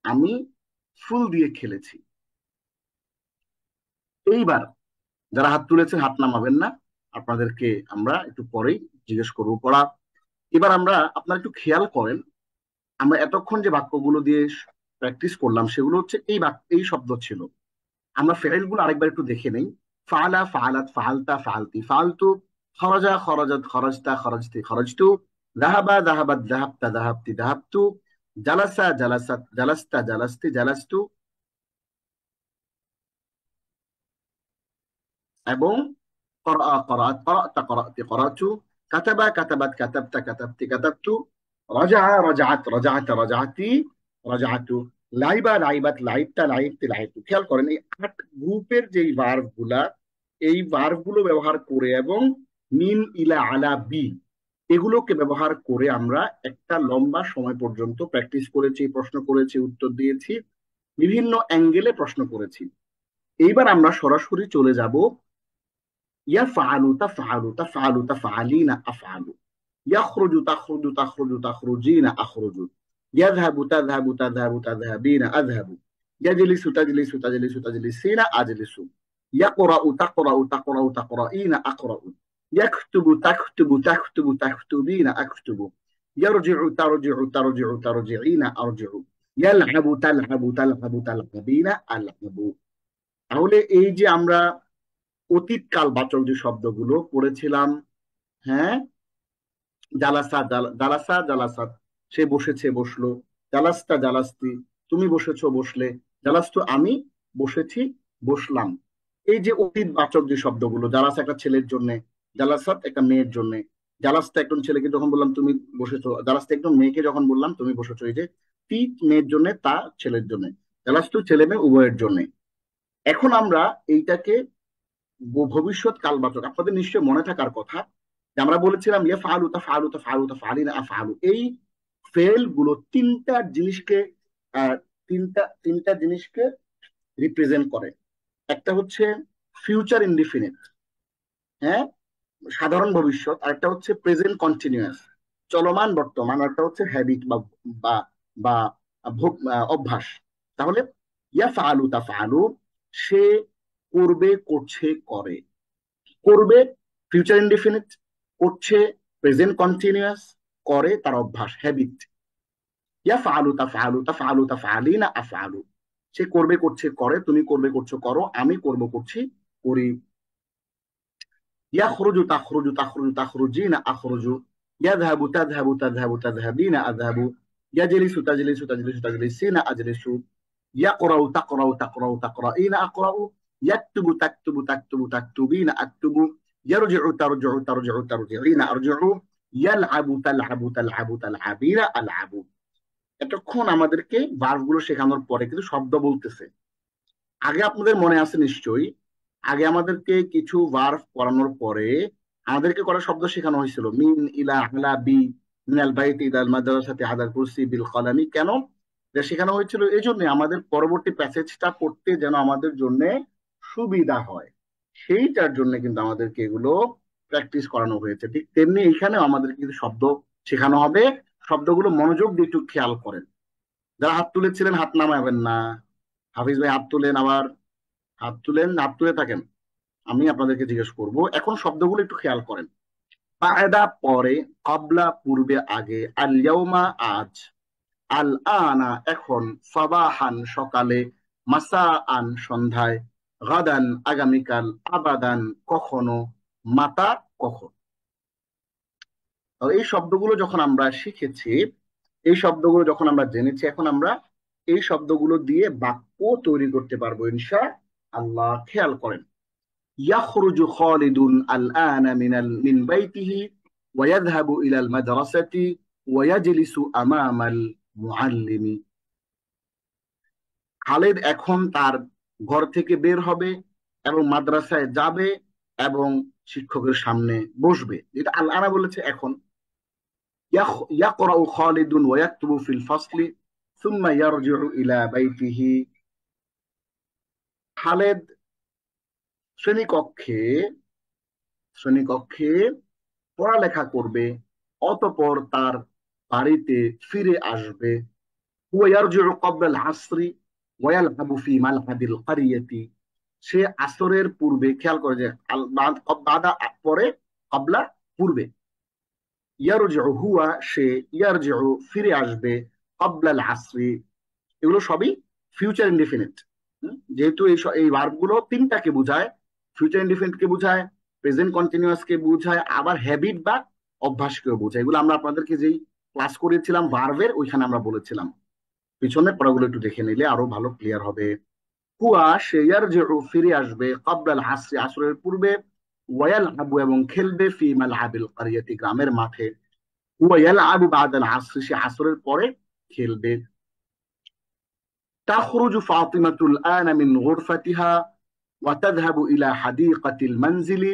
আমি ফুল দিয়ে খেলেছি। এইবার যারা হাত তুলেছেন হাত নামাবেন না, আপনাদেরকে আমরা একটু পরেই জিজ্ঞেস করবো পড়া। এবার আমরা, আপনারা একটু খেয়াল করেন, আমরা এতক্ষণ যে বাক্যগুলো দিয়ে প্র্যাকটিস করলাম সেগুলো হচ্ছে এই শব্দ ছিল। আমরা ফেইল গুলো আরেকবার একটু দেখে নেই। ফালা ফালাত ফালতা ফালতি ফালতু, খরজা খরজাত খরজতা খরজতি খরজতু, যাহাবা যাহাবাত যাহাবতা যাহাবতি যাহাবতু, জালাসা জালাসাত জালাস্তা জালাস্তি জালাস্তু, এবং قرأ قرأت قرأت قرأت قرأت، كتب كتبت كتبت كتبت كتبت، رجع رجعت رجعت رجعتي رجعت، লাইবা লাইবাত লাইবতা লাইবতি লাইবতু। খেয়াল করেন এই 8 গ্রুপের যে ভার্ব গুলা, এই ভার্ব গুলো ব্যবহার করে এবং মিন ইলা আলা বি, এগুলোকে ব্যবহার করে আমরা একটা লম্বা সময় পর্যন্ত প্র্যাকটিস করেছি, প্রশ্ন করেছি, উত্তর দিয়েছি, বিভিন্ন অ্যাঙ্গেলে প্রশ্ন করেছি। এইবার আমরা সরাসরি চলে যাব يفعل تفعل تفعل تفعلين أفعل، يخرج تخرج تخرج تخرجين أخرج، يذهب تذهب تذهب تذهبين أذهب، يجلس تجلس تجلس تجلسين أجلس، يقرأ تقرأ تقرأ تقرأين أقرأ، يكتب تكتب تكتب تكتبين أكتب، يرجع ترجع ترجع ترجعين أرجع، يلعب تلعب تلعب تلعبين ألعب। তাহলে এই যে আমরা অতীত কালবাচক যে শব্দগুলো পড়েছিলাম, হ্যাঁ, জালাসা জালাসা জালাসাত, সে বসেছে বসলো। জালাস্তা জালাস্তি, তুমি বসেছো বসলে। জালাস্তু, আমি বসেছি বসলাম। এই যে অতীত বাচক যে শব্দগুলো, জালাসা একটা ছেলের জন্য, জালাসাত একটা মেয়ের জন্য। জালাস্তা একজন ছেলেকে যখন বললাম তুমি বসেছো, জালাস্তা একজন মেয়েকে যখন বললাম তুমি বসেছো, এই যে তি মেয়ের জন্য, তা ছেলের জন্য, জালাস্তু ছেলে মেয়ে উভয়ের জন্য। এখন আমরা এইটাকে ভবিষ্যৎ কালবাচক, আপনাদের নিশ্চয় মনে থাকার কথা যে আমরা বলেছিলাম ইয়ে ফালু তা ফালু তা ফালু তা ফালিনা আফালু, এই ফেল গুলো তিনটা জিনিসকে আহ, তিনটা জিনিসকে রিপ্রেজেন্ট করে। একটা হচ্ছে ফিউচার ইনডিফিনিট, হ্যাঁ, সাধারণ ভবিষ্যৎ। আর একটা হচ্ছে প্রেজেন্ট কন্টিনিউয়াস, চলমান বর্তমান। আর একটা হচ্ছে হ্যাবিট বা বা অভ্যাস। তাহলে ইয়া ফালু তা ফালু, সে করবে করছে করে। করবে ফিউচার ইনডিফিনিট, করছে প্রেজেন্ট কন্টিনিউয়াস, করে তার অভ্যাস হ্যাবিট। ইয়াফআলু তাফআলু তাফআলু তাফআলিনা আফআলু, সে করবে করছে করে, তুমি করবে করছো করো, আমি করব করছি করি। ইয়াখরুজু তাখরুজু তাখরুজু তাখরুজিনা আখরুজু, ইয়াযহাবু তাযহাবু তাযহাবু তাযহাবিনা আযহাবু, ইয়াজলিসু তাজলিসু তাজলিসু তাজলিসিনা আজলিসু, ইয়াকরাউ তাকরাউ তাকরাউ তাকরাইনা আকরাউ, ইয়াকতুবু তাকতুবু তাকতুবু তাকতুবিনা আকতুবু, ইয়ারজিউ তারজিউ তারজিউ তারজিইনা আরজিউ, ইয়ালআবু তালআবু তালআবু তালআবিনা আলআবু। এতক্ষণ আমাদেরকে ভার্ব গুলো শেখানোর পরে কিন্তু শব্দ বলতেছে। আগে আপনাদের মনে আছে নিশ্চয়ই, আগে আমাদেরকে কিছু ভার্ব পড়ানোর পরে আমাদেরকে করা শব্দ শেখানো হয়েছিল, মিন ইলা আলা বি, মিনাল বাইতি ইলাল মাদ্রাসাতি আলাল কুরসি বিল কলামি। কেন এটা শেখানো হয়েছিল? এই জন্য আমাদের পরবর্তী প্যাসেজটা পড়তে যেন আমাদের জন্য সুবিধা হয়, সেইটার জন্য কিন্তু আমাদেরকে এগুলো প্র্যাকটিস করানো হয়েছে। ঠিক তেমনি এখানেও আমাদের কিছু শব্দ শেখানো হবে। শব্দগুলো মনোযোগ দিয়ে একটু খেয়াল করেন। যারা হাত তুলেছিলেন হাত নামাবেন না, হাফিজ ভাই হাত তুলেন, আবার হাত তুলেন, হাত তুলে থাকেন। আমি আপনাদেরকে জিজ্ঞেস করব, এখন শব্দগুলো একটু খেয়াল করেন। বা'দা পরে, ক্বাবলা পূর্বে আগে, আল ইয়াউমা আজ, আল আনা এখন, সাবাহান সকালে, মাসাআন সন্ধ্যায়, গাদান আগামীকাল, আবাদান কখনো, মাতা কখন। তো এই শব্দগুলো যখন আমরা শিখেছি, এই শব্দগুলো যখন আমরা জেনেছি, এখন আমরা এই শব্দগুলো দিয়ে বাক্য তৈরি করতে পারবো ইনশাআল্লাহ। খেয়াল করেন, يخرج خالد الآن من بيته ويذهب إلى المدرسة ويجلس أمام المعلم. খালেদ এখন তার ঘর থেকে বের হবে এবং মাদ্রাসায় যাবে এবং শিক্ষকের সামনে বসবে। যেটা আল আনা বলেছে এখন। يقرأ خالد ويكتب في الفصل ثم يرجع إلى بيته. খালেদ শ্রেণীকক্ষে শ্রেণীকক্ষে পড়ালেখা করবে, অতঃপর তার বাড়িতে ফিরে আসবে। هو يرجع قبل العصر ويلعب في ملعب القرية. সে আসরের পূর্বে, খেয়াল করে যে বাদা পরে, ক্বাবলা পূর্বে, ইয়ারজিউ হুয়া সে, ইয়ারজিউ ফিরে আসবে, ক্বাবলা আল আসরি এগুলো সবই ফিউচার ইনডিফিনিট। যেহেতু এই ভার্ব গুলো তিনটাকে বোঝায়, ফিউচার ইনডিফিনিট কে বোঝায়, প্রেজেন্ট কন্টিনিউয়াস কে বোঝায়, আবার হ্যাবিট বা অভ্যাসকেও বোঝায়। এগুলো আমরা আপনাদেরকে যেই ক্লাস করেছিলাম ভার্বের, ওইখানে আমরা বলেছিলাম। পিছনের পড়াগুলো একটু দেখে নিলে আরো ভালো ক্লিয়ার হবে। হুয়া সে, ইয়ারজিউ ফিরে আসবে, ক্বাবলাল আসরি আসরের পূর্বে, ওয়ায়ালআবু এবং খেলবে, ফি মালআবিল ক্বারিয়াতি গ্রামের মাঠে, হুয়া ইয়ালআবু বাদাল আসরি সে আসরের পরে খেলবে। تخرج فاطمة الآن من غرفتها وتذهب إلى حديقة المنزل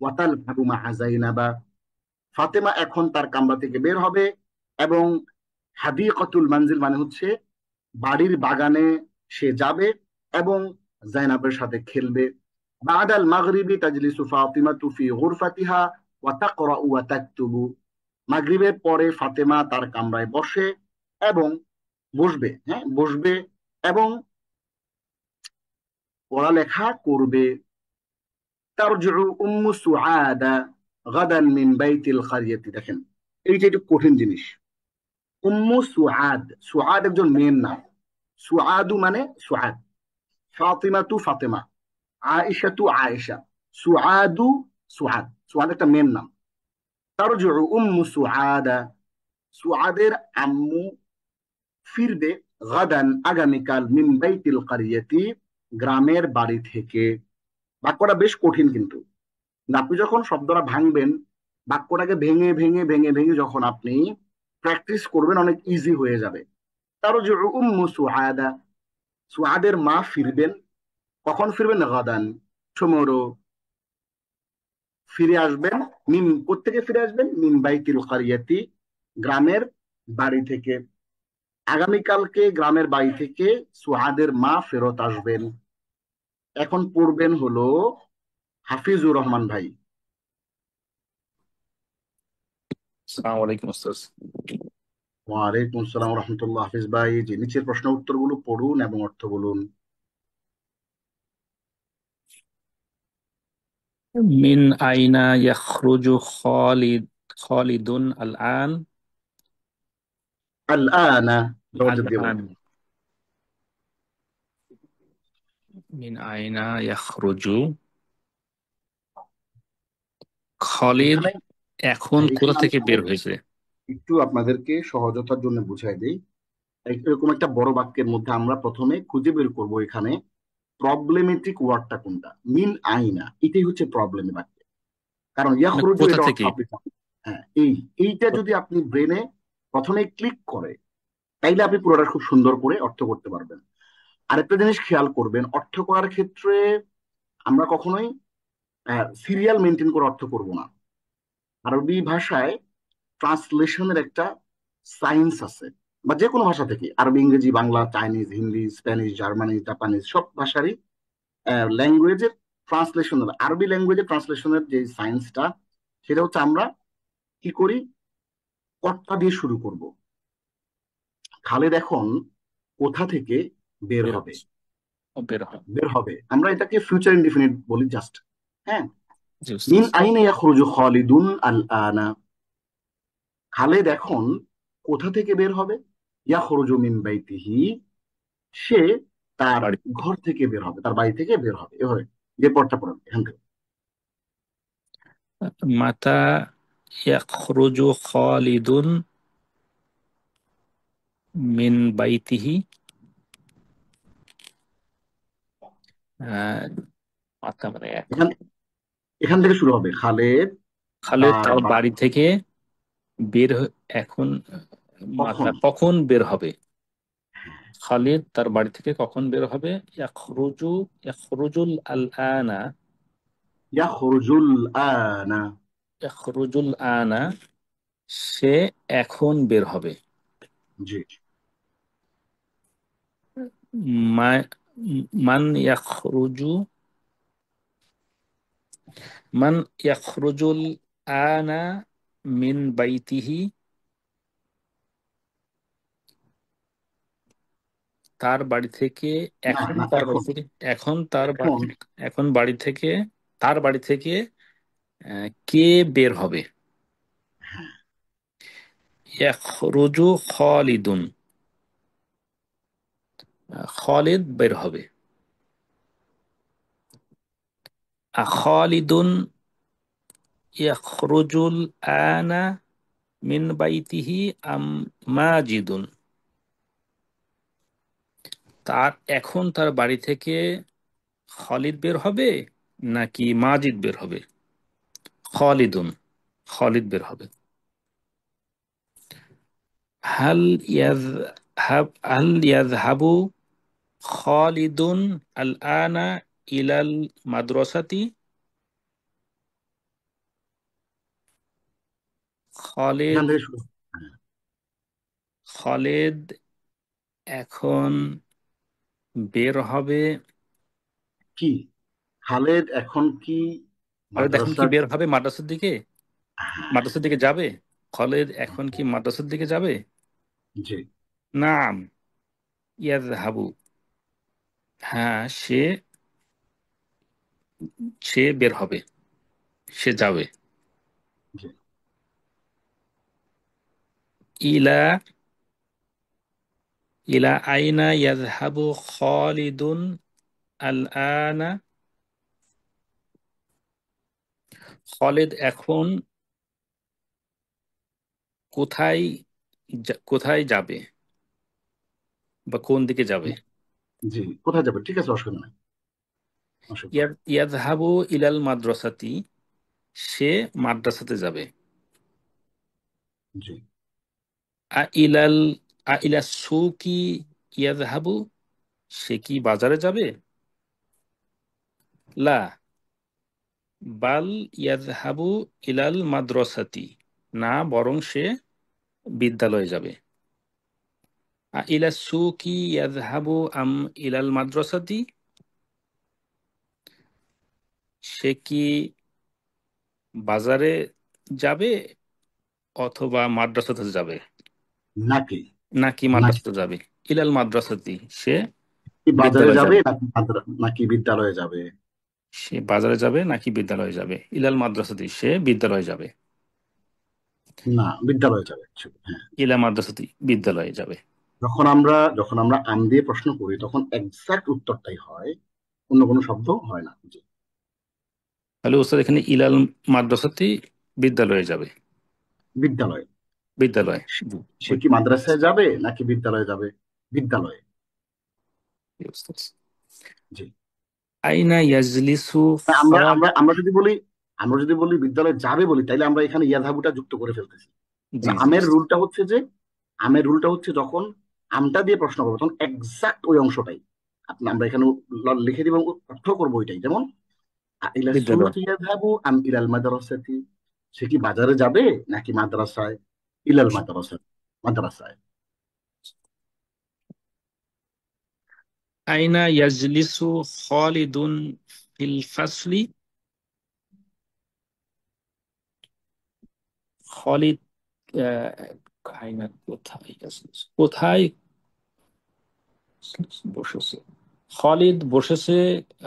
وتلعب مع زينب. ফাতেমা এখন তার কামরা থেকে বের হবে এবং হাদিকাতুল মানজিল মানে হচ্ছে বাড়ির বাগানে সে যাবে এবং জাইনাবের সাথে খেলবে। বাদাল মাগরিবি তাজলিসু ফাতিমাতু ফি গুরফাতিহা ওয়া তাকরাউ ওয়া তাকতুবু। মাগরিবের পরে ফাতেমা তার কামরায় বসে এবং বসবে এবং পড়ালেখা করবে। তারজু উম্মু সুআদা গাদান মিন বাইতিল কারিয়াতি। দেখেন, এইটা একটু কঠিন জিনিস। উম্মু সুআদ, সুআদ একজন মেয়ের নাম। সুআদু মানে সুআদ, ফাতিমাতু ফাতেমা, আয়েশাতু আয়েশা, সুআদু সুআদ, সুআদ একটা মেয়ের নাম। তারজু উম্মু সুআদা, সুআদের আম্মু ফিরবে, গাদান আগামীকাল, মিন বাইতিল কারিয়াতি গ্রামের বাড়ি থেকে। বাক্যটা বেশ কঠিন কিন্তু আপনি যখন শব্দটা ভাঙবেন, বাক্যটাকে ভেঙে ভেঙে ভেঙে ভেঙে যখন আপনি প্র্যাকটিস করবেন, অনেক ইজি হয়ে যাবে। তারও যে উম্মু সুআদা, সুআদের মা ফিরবেন। কখন ফিরবেন? গাদান, টুমরো, ফিরে আসবেন। মিন, কোত্থেকে ফিরে আসবেন? মিন বাইতিল কারিয়াতি গ্রামের বাড়ি থেকে। আগামীকালকে গ্রামের বাড়ি থেকে সুআদের মা ফেরত আসবেন। এখন পড়বেন হলো হাফিজুর রহমান ভাই। আসসালামু আলাইকুম ওস্তাদ। ওয়ালাইকুম আসসালাম রহমতুল্লাহ। হাফিজ ভাই, যে নিচের প্রশ্ন উত্তরগুলো পড়ুন এবং অর্থ বলুন। মিন আইনা ইয়াখরুজু খালিদুন আল আন। আল আনা, আল জবাব দিয়ে আন, বলবেন। মিন আইনা ইয়াখরুজু খালিদ এখানে এখন এখানে কোথা আমি থেকে বের হয়েছে? একটু আপনাদেরকে সহজতার জন্য বুঝাই দিই। এরকম একটা বড় বাক্যের মধ্যে আমরা প্রথমে খুঁজে বের করব এখানে প্রবলেমেটিক ওয়ার্ডটা কোনটা। মিন আইনা, এটাই হচ্ছে প্রবলেম বাক্য। কারণ মানে ইয়াখরুজু কোথা এটা অর্থ থেকে? আপনি জানেন। হ্যাঁ, এইটা যদি আপনি ব্রেনে প্রথমে ক্লিক করে, তাইলে আপনি পুরোটা খুব সুন্দর করে অর্থ করতে পারবেন। আরেকটা জিনিস খেয়াল করবেন, অর্থ করার ক্ষেত্রে আমরা কখনোই সিরিয়াল মেনটেন করে অর্থ করব না। আরবি ভাষায় ট্রান্সলেশনের একটা সায়েন্স আছে, বা যে কোনো ভাষা থেকে, আরবি, ইংরেজি, Bangla, Chinese, Hindi, Spanish, Germany, Japanese, সব ভাষারই ল্যাঙ্গুয়েজের ট্রান্সলেশনের, আরবি ল্যাঙ্গুয়েজের ট্রান্সলেশনের যে সায়েন্সটা, সেটা হচ্ছে আমরা কি করি, কর্তা দিয়ে শুরু করব। খালেদ এখন কোথা থেকে বের বের হবে? হয়েছে। বের হবে। বের হবে, আমরা এটাকে ফিউচার ইনডিফিনিট বলি জাস্ট। হ্যাঁ। জি মিন উস্তাদ। আইনা ইয়াখরুজু খালিদুন আল আনা, খালেদ এখন কোথা থেকে বের হবে? ইয়াখরুজু মিন বাইতিহি, সে তার বাড়ি। ঘর থেকে বের হবে, তার বাড়ি থেকে বের হবে। এভাবে যে পথটা পড়বে এখান থেকে। মাতা ইয়াখরুজু খালিদুন মিন বাইতিহি, আহ, মাতা মানে এখান এখান থেকে শুরু হবে, খালেদ খালেদ তার তার বাড়ি থেকে বের এখন মাতা কখন। কখন বের হবে? খালিদ তার বাড়ি থেকে কখন বের হবে? ইয়াখরুজু, ইয়াখরুজুল আল আনা, ইয়াখরুজুল আনা। ইয়াখরুজুল আনা, সে এখন বের হবে। জি। মা- মান ইয়াখরুজু, মান ইয়াখরুজুল আনা মিন বাইতিহি, তার বাড়ি থেকে না এখন, না, তার বাড়ি এখন। থেকে এখন, তার এখন এখন বাড়ি থেকে, তার বাড়ি থেকে কে বের হবে? ইয়াখরুজু খালিদুন, খালিদ বের হবে। খালিদুন ইয়াখরুজুল আনা মিন বাইতিহি আম মাজিদুন, তার এখন তার বাড়ি থেকে খালিদ বের হবে নাকি মাজিদ বের হবে? খালিদুন, খালিদ বের হবে। হাল হাল ইয়াযহাবু খালিদুন আল আনা ইলাল মাদ্রাসাতি, এখান খালিদ, থেকে শুরু হবে। হ্যাঁ। খালিদ এখন বের হবে, কি, খালেদ এখন কি খালিদ এখন কি মাদ্রাসার? বের হবে মাদ্রাসার দিকে? হ্যাঁ, মাদ্রাসার দিকে যাবে? খালিদ এখন কি মাদ্রাসার দিকে যাবে? জি। নাম, ইয়াযহাবু, হ্যাঁ সে, সে বের হবে, সে যাবে। জি। ইলা, ইলা আইনা ইয়াযহাবু খালিদুন আল আনা, খালিদ এখন কোথায়, কোথায় যাবে বা কোন দিকে যাবে? জি, কোথায় যাবে? ঠিক আছে, অসুবিধা নাই, অসুবিধা নেই। ইয়াযহাবু ইলাল মাদ্রাসাতি, সে মাদ্রাসাতে যাবে। জি। ইলাল, ইলা সুকি ইয়াযহাবু, সে কি বাজারে যাবে? লা, বাল ইয়াযহাবু ইলাল মাদ্রাসাতি, না বরং সে বিদ্যালয়ে যাবে। ইলা সুকি ইয়াযহাবু আম ইলাল মাদ্রাসাতি, সে কি বাজারে যাবে অথবা মাদ্রাসাতে যাবে, নাকি, নাকি নাকি মাদ্রাসাতে যাবে? ইলাল মাদ্রাসাতি, সে কি বাজারে বিদ্যালয়ে যাবে যাবে। নাকি নাকি বিদ্যালয়ে যাবে? সে বাজারে যাবে নাকি বিদ্যালয়ে যাবে? ইলাল মাদ্রাসাতি, সে বিদ্যালয়ে যাবে। না, বিদ্যালয়ে যাবে। হ্যাঁ। ইলা মাদ্রাসাতি, বিদ্যালয়ে যাবে। যখন আমরা আম দিয়ে প্রশ্ন করি তখন এক্সাক্ট উত্তরটাই হয়, অন্য কোনো শব্দ হয় না। জি। তাহলে ওস্তাদ এখানে ইলাল মাদ্রাসাতি, বিদ্যালয়ে যাবে, বিদ্যালয়ে। বিদ্যালয়ে। সে জি, সে কি মাদ্রাসায় যাবে নাকি বিদ্যালয়ে যাবে? বিদ্যালয়ে। ওস্তাদ। জি। আইনা ইয়াজলিসু আমরা খাল, আমরা আমরা যদি বলি বিদ্যালয়ে যাবে বলি, তাইলে আমরা এখানে ইয়াধাবুটা যুক্ত করে ফেলতেছি। জি কারণ জি আমের রুলটা হচ্ছে যে যখন আমটা দিয়ে প্রশ্ন করবো তখন এক্সাক্ট ওই অংশটাই আমরা এখানে লিখে দিব এবং অর্থ করবো ওইটাই। যেমন ইলা সুক বিদ্যালয়। ইয়াযহাবু আম ইলাল মাদ্রাসাতি, সে কি বাজারে যাবে নাকি মাদ্রাসায়? ইলাল মাদ্রাসা, মাদ্রাসায়। আইনা ইয়াজলিসু খালিদুন ফিল ফাসলি, খালিদ আইনা কোথায় ইয়াজলিসু, কোথায় বসেছে? খালিদ বসেছে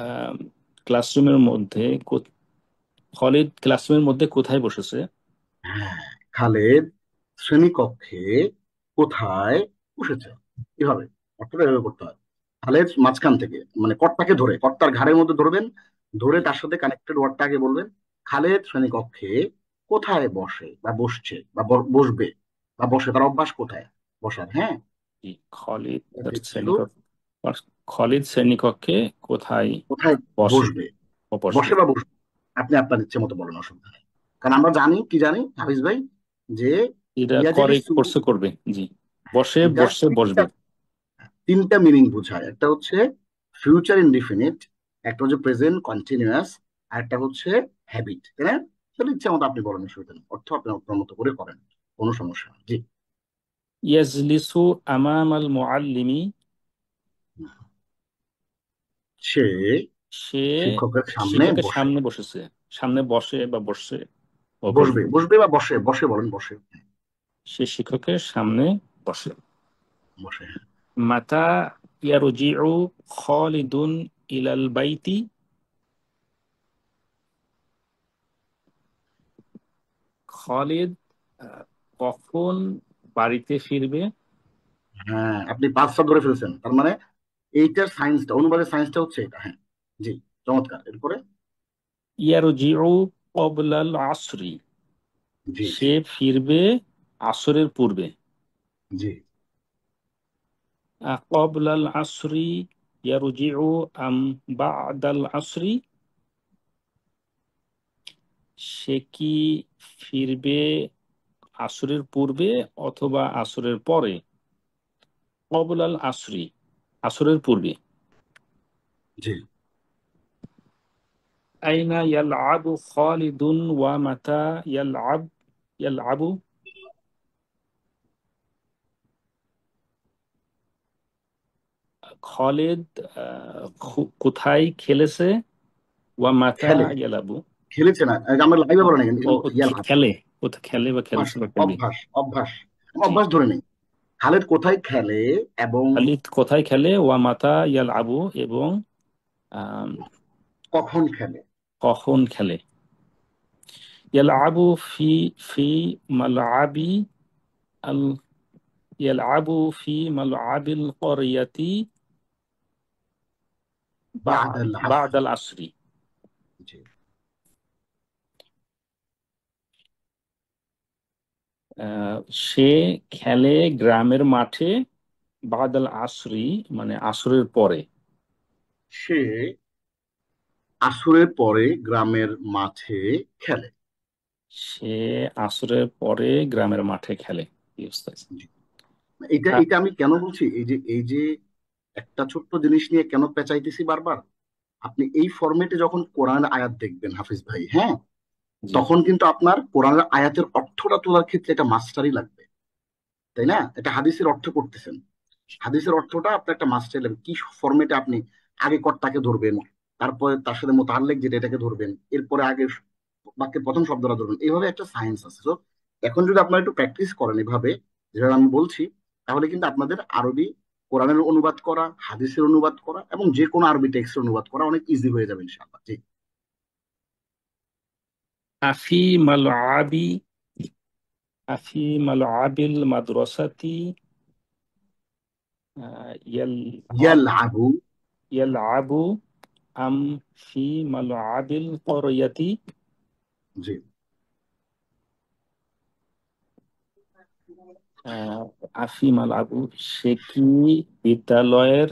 আহ, ক্লাসরুমের মধ্যে খালিদ ক্লাসরুমের মধ্যে কোথায় বসেছে? হ্যাঁ, খালেদ শ্রেণীকক্ষে কোথায় বসেছে, এভাবে অর্থটা এভাবে করতে হয়। খালেদ মাঝখান থেকে, মানে কর্তাকে ধরে কর্তার ঘাড়ের মধ্যে ধরবেন, ধরে জি। তার সাথে কানেক্টেড ওয়ার্ডটা আগে বলবেন। খালেদ শ্রেণীকক্ষে কোথায় বসে বা বসছে বা বসবে বা বসে, তার অভ্যাস কোথায় বসার। হ্যাঁ, জি, খালিদ তার এটা ছিল শ্রেণীকক্ষ খালিদ শ্রেণীকক্ষে কোথায় কোথায় বসে বসবে, ও বসবে। বসে বা বসবে। আপনি আপনার ইচ্ছে মতো বলেন, অসুবিধা নেই। কারণ আমরা জানি কি জানি হাফিজ ভাই, যে এটা করে ইয়াজলিসু, করছে করবে। জি, বসে এটা বসে তিনটা বসবে। তিনটা মিনিং বোঝায়। একটা হচ্ছে ফিউচার ইনডিফিনিট, একটা হচ্ছে প্রেজেন্ট কন্টিনিউয়াস, আর একটা হচ্ছে হ্যাবিট, তাই না? তাহলে ইচ্ছা মতো আপনি বলেন, অসুবিধা নেই, অর্থ আপনি আপনার মতো করে করেন, কোনো সমস্যা নেই। জি। ইয়াজলিসু আমামাল মুআল্লিমি, সে সে শিক্ষকের সামনে শিক্ষকের বসে, সামনে বসেছে। সামনে বসে বা বসে ও বসবে, বসবে। বসবে বা বসে, বসে বলেন, বসে, সে শিক্ষকের সামনে বসে। বসে। মাতা ইয়ারজিউ খালিদুন ইলাল বাইতি, খালিদ আহ, কখন বাড়িতে ফিরবে? হ্যাঁ, আপনি পাঁচটা ধরে ফেলছেন, তার মানে এইটার সায়েন্সটা, অনুবাদের সায়েন্সটা হচ্ছে এটা। হ্যাঁ, জি, চমৎকার। এরপরে ইয়ারজিউ ক্বাবলাল আসরি, জি, জি, সে ফিরবে আসরের পূর্বে। জি। ক্বাবলাল আসরি ইয়ারজিউ আম বাদাল আসরি, সে কি ফিরবে আসরের পূর্বে অথবা আসরের পরে? ক্বাবলাল আসরি, আসরের পূর্বে। জি, আইনা ইয়ালআবু খালিদুন ওয়া মাতা ইয়ালআবু, খালিদ কোথায় খেলেছে? ওয়া মাতা খেলে, ইয়ালাবু, খেলেছে না, আমরা লাইভে বলে না কেন, ও এখানে ও খেয়াল হাত। খেলে, কোথায় খেলে বা অভ্যাস, খেলছে বা খেলবে। অভ্যাস, অভ্যাস, আমরা জি, অভ্যাস ধরে নেই। খালেদ কোথায় খেলে এবং খালিদ কোথায় খেলে, ওয়া মাতা ইয়ালআবু, এবং আম, কখন খেলে। কখন খেলে। ইয়ালআবু ফি ফি মালআবি আল ইয়ালআবু ফি মালআবিল ক্বরিয়াতি বাদাল আসর। বা'দাল আসরি, জি, আহ, সে খেলে গ্রামের মাঠে বা'দাল আসরি, মানে আসরের পরে। সে আসরের পরে গ্রামের মাঠে খেলে। সে আসরের পরে গ্রামের মাঠে খেলে। কি উস্তাদ? জি। এটা আহ, এটা আমি কেন বলছি, এই যে একটা ছোট্ট জিনিস নিয়ে কেন পেঁচাইতেছি বারবার। আপনি এই ফরম্যাটে যখন কোরআনের আয়াত দেখবেন হাফিজ ভাই, হ্যাঁ, জি, তখন কিন্তু আপনার কোরআনের আয়াতের অর্থটা তোলার ক্ষেত্রে এটা মাস্টারই লাগবে, তাই না? এটা হাদিসের অর্থ করতেছেন, হাদিসের অর্থটা আপনার একটা মাস্টার লাগবে। কি ফরম্যাটে আপনি আগে কর্তাকে ধরবেন, তারপরে তার সাথে মোতাল্লেক যেটা এটাকে ধরবেন, এরপরে আগে বাক্যের প্রথম শব্দটা ধরবেন, এইভাবে একটা সায়েন্স আছে। তো এখন যদি আপনারা একটু প্র্যাকটিস করেন এভাবে, যেভাবে আমি বলছি, তাহলে কিন্তু আপনাদের আরবি কোরআনের অনুবাদ করা, হাদিসের অনুবাদ করা এবং যে কোনো আরবি টেক্সটের অনুবাদ করা অনেক ইজি হয়ে যাবে ইনশাআল্লাহ। জি। আফি মালআবি আফি মালআবিল মাদ্রাসাতি ইয়ালআব ইয়ালআবু। ইয়ালআবু আম ফি মালআবিল ক্বরিয়াতি, জি, আহ, আফি মালআবু, সে কি বিদ্যালয়ের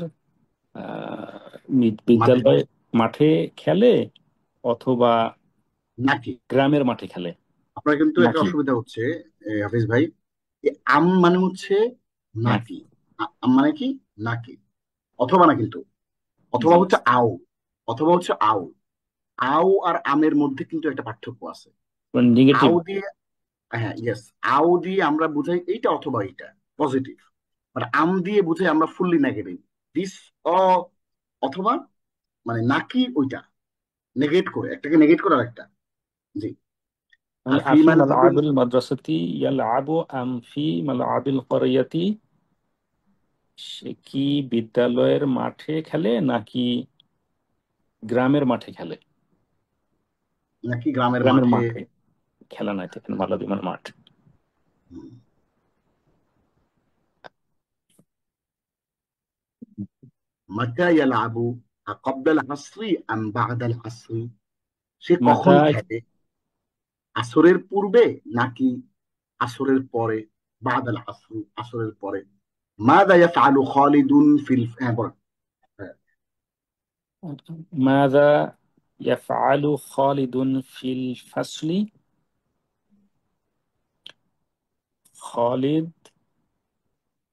মাঠে বিদ্যালয় মাঠে খেলে অথবা নাকি। গ্রামের মাঠে খেলে আপনার কিন্তু একটা নাকি? অসুবিধা হচ্ছে, হাফিজ ভাই, এই আম মানে হচ্ছে নাকি, নাকি, আম মানে কি, নাকি, অথবা না কিন্তু, অথবা জি, হচ্ছে আও, অথবা হচ্ছে আও। আও আর আমের মধ্যে কিন্তু একটা পার্থক্য আছে। নেগেটিভ। আও দিয়ে, হ্যাঁ, ইয়েস, আও দিয়ে আমরা বুঝাই এইটা অথবা এইটা, পজিটিভ। বাট আম দিয়ে বুঝাই আমরা ফুললি নেগেটিভ, দিস, অ, অথবা, মানে নাকি ওইটা নেগেট করে, একটাকে নেগেট করে আরেকটা। জি। মানে আর ফি আফি মানে হবে, মালআবিল মাদ্রাসাতি ইয়ালআবু আম ফি মালআবিল ক্বরিয়াতি, সে কি বিদ্যালয়ের মাঠে খেলে নাকি গ্রামের মাঠে খেলে? নাকি গ্রামের গ্রামের মাঠে? মাঠে। খেলা নাই তো এখানে, মালাদি মানে মাঠ। হুম। মাতা ইয়ালাবু ক্বাবলা আল আসরি আম বা'দা আল আসরি, সে কখন মাথা। খেলে? আসরের পূর্বে নাকি আসরের পরে? বা'দাল আসরি, আসরের পরে। মাযা ইয়াফআলু খালিদুন ফিল, হ্যাঁ বলেন। হ্যাঁ। মাযা ইয়াফআলু খালিদুন ফিল ফাসলি। খালিদ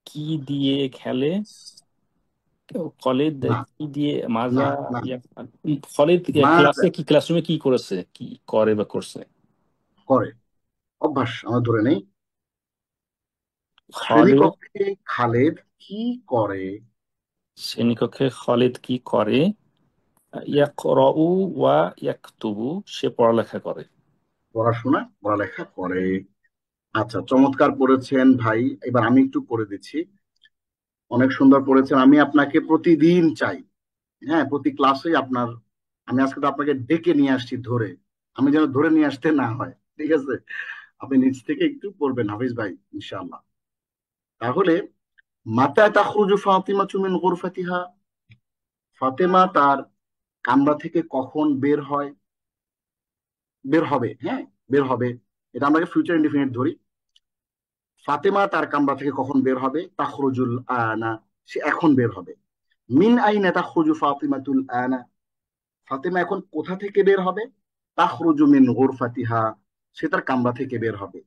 কি দিয়ে খেলে? খালিদ না, কি দিয়ে মাজা না, না। খালিদ মাযা ক্লাসে কি, ক্লাসরুমে কি করেছে, কি করে বা করছে? করে, অভ্যাস আমরা ধরে নেই। খালিদ শ্রেণীকক্ষে খালেদ কি করে? শ্রেণীকক্ষে খালিদ কি করে? ইয়াকরাউ ওয়া ইয়াকতুবু, সে পড়ালেখা করে। পড়াশোনা, পড়ালেখা করে। আচ্ছা, চমৎকার পড়েছেন ভাই। এবার আমি একটু পড়ে দিচ্ছি। অনেক সুন্দর পড়েছেন। আমি আপনাকে প্রতিদিন চাই, হ্যাঁ, প্রতি ক্লাসে আপনার, আমি আজকে তো আপনাকে ডেকে নিয়ে আসছি ধরে, আমি যেন ধরে নিয়ে আসতে না হয়, ঠিক আছে? আপনি নিজ থেকে একটু পড়বেন হাফিজ ভাই, ইনশাআল্লাহ। তাহলে মাতা তাখরুজু ফাতিমা মিন গুরফাতিহা, ফাতেমা তার কামরা থেকে কখন বের হয়, বের হবে, হ্যাঁ, বের হবে। এটা আমরা ফিউচার ইনডিফিনিট ধরি। ফাতেমা তার কামরা থেকে কখন বের হবে? তাখরুজুল আনা, সে এখন বের হবে। মিন আইনা তাখরুজু ফাতিমাতুল আনা, ফাতেমা এখন কোথা থেকে বের হবে? তাখরুজু মিন গুরফাতিহা, সে তার কামরা থেকে বের হবে।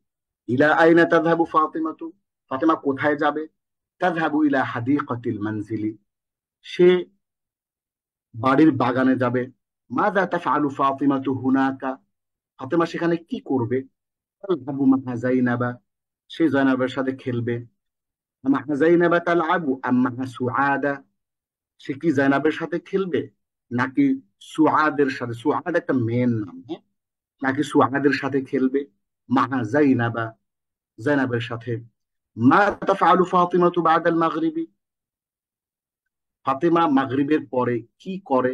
ইলা আইনা তাযহাবু ফাতিমাতু, ফাতেমা কোথায় যাবে? তাযহাবু ইলা হাদিকাতিল মানজিলি, সে বাড়ির বাগানে যাবে। মাযা তাফআলু ফাতিমাতু হুনাকা, ফাতেমা সেখানে কি করবে? তাযহাবু মা'a যায়নাবা, সে জয়নাবের সাথে খেলবে। মা'a যায়নাবা তালআবু আম মা'a সুআদা, সে কি জয়নাবের সাথে খেলবে নাকি সুআদের সাথে? সুআদ একটা মেয়ের নাম, হ্যাঁ, নাকি সুআদের সাথে খেলবে? মা'a যায়নাবা, জয়নাবের সাথে। মা তাফআলু ফাতিমাতু বা'দাল মাগরিবি, ফাতেমা মাগরিবের পরে কি করে?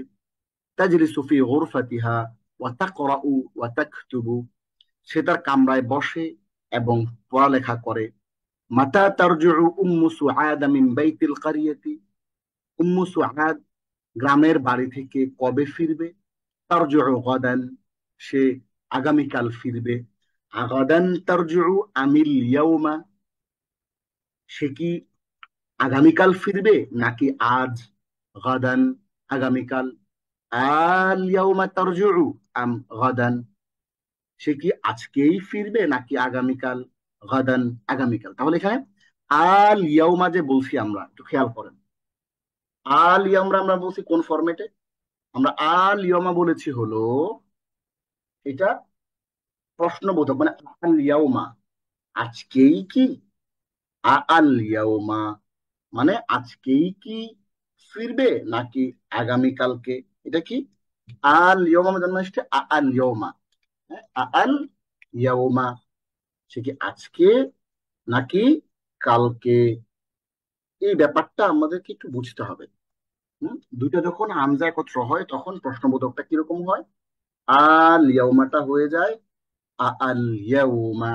তাজলিসু ফি গুরফাতিহা ওয়া তাকরাউ ওয়া তাকতুবু, সে তার কামরায় বসে এবং পড়ালেখা করে। মাতা তারজিউ উম্মু সুআদ মিন বাইতিল কারিয়াতি, উম্মু সুআদ গ্রামের বাড়ি থেকে কবে ফিরবে? তারজিউ গাদান, সে আগামীকাল ফিরবে। গাদান তারজিউ আমিল ইয়াউমা, সে কি আগামীকাল ফিরবে নাকি আজ? গাদান, আগামীকাল। আল ইয়াউমা তারজিউ আম গাদান, সে কি আজকেই ফিরবে নাকি আগামীকাল? গাদান, আগামীকাল। তাহলে এখানে আল ইয়াউমা যে বলছি আমরা, একটু খেয়াল করেন। আল ইয়াউমা আমরা বলছি কোন ফরম্যাটে? আমরা আল ইয়াউমা বলেছি হলো এটা প্রশ্নবোধক, মানে আল ইয়াউমা, আজকেই কি? আল ইয়াউমা মানে আজকেই কি ফিরবে নাকি আগামীকালকে? এটা কি আল ইয়াউমা জন্ম আসছে আল ইয়াউমা, হ্যাঁ, আল ইয়াউমা, সে কি আজকে নাকি কালকে? এই ব্যাপারটা আমাদেরকে একটু বুঝতে হবে। দুইটা যখন হামজা একত্র হয় তখন প্রশ্নবোধকটা কিরকম হয়? আল ইয়াউমাটা হয়ে যায় আল ইয়াউমা,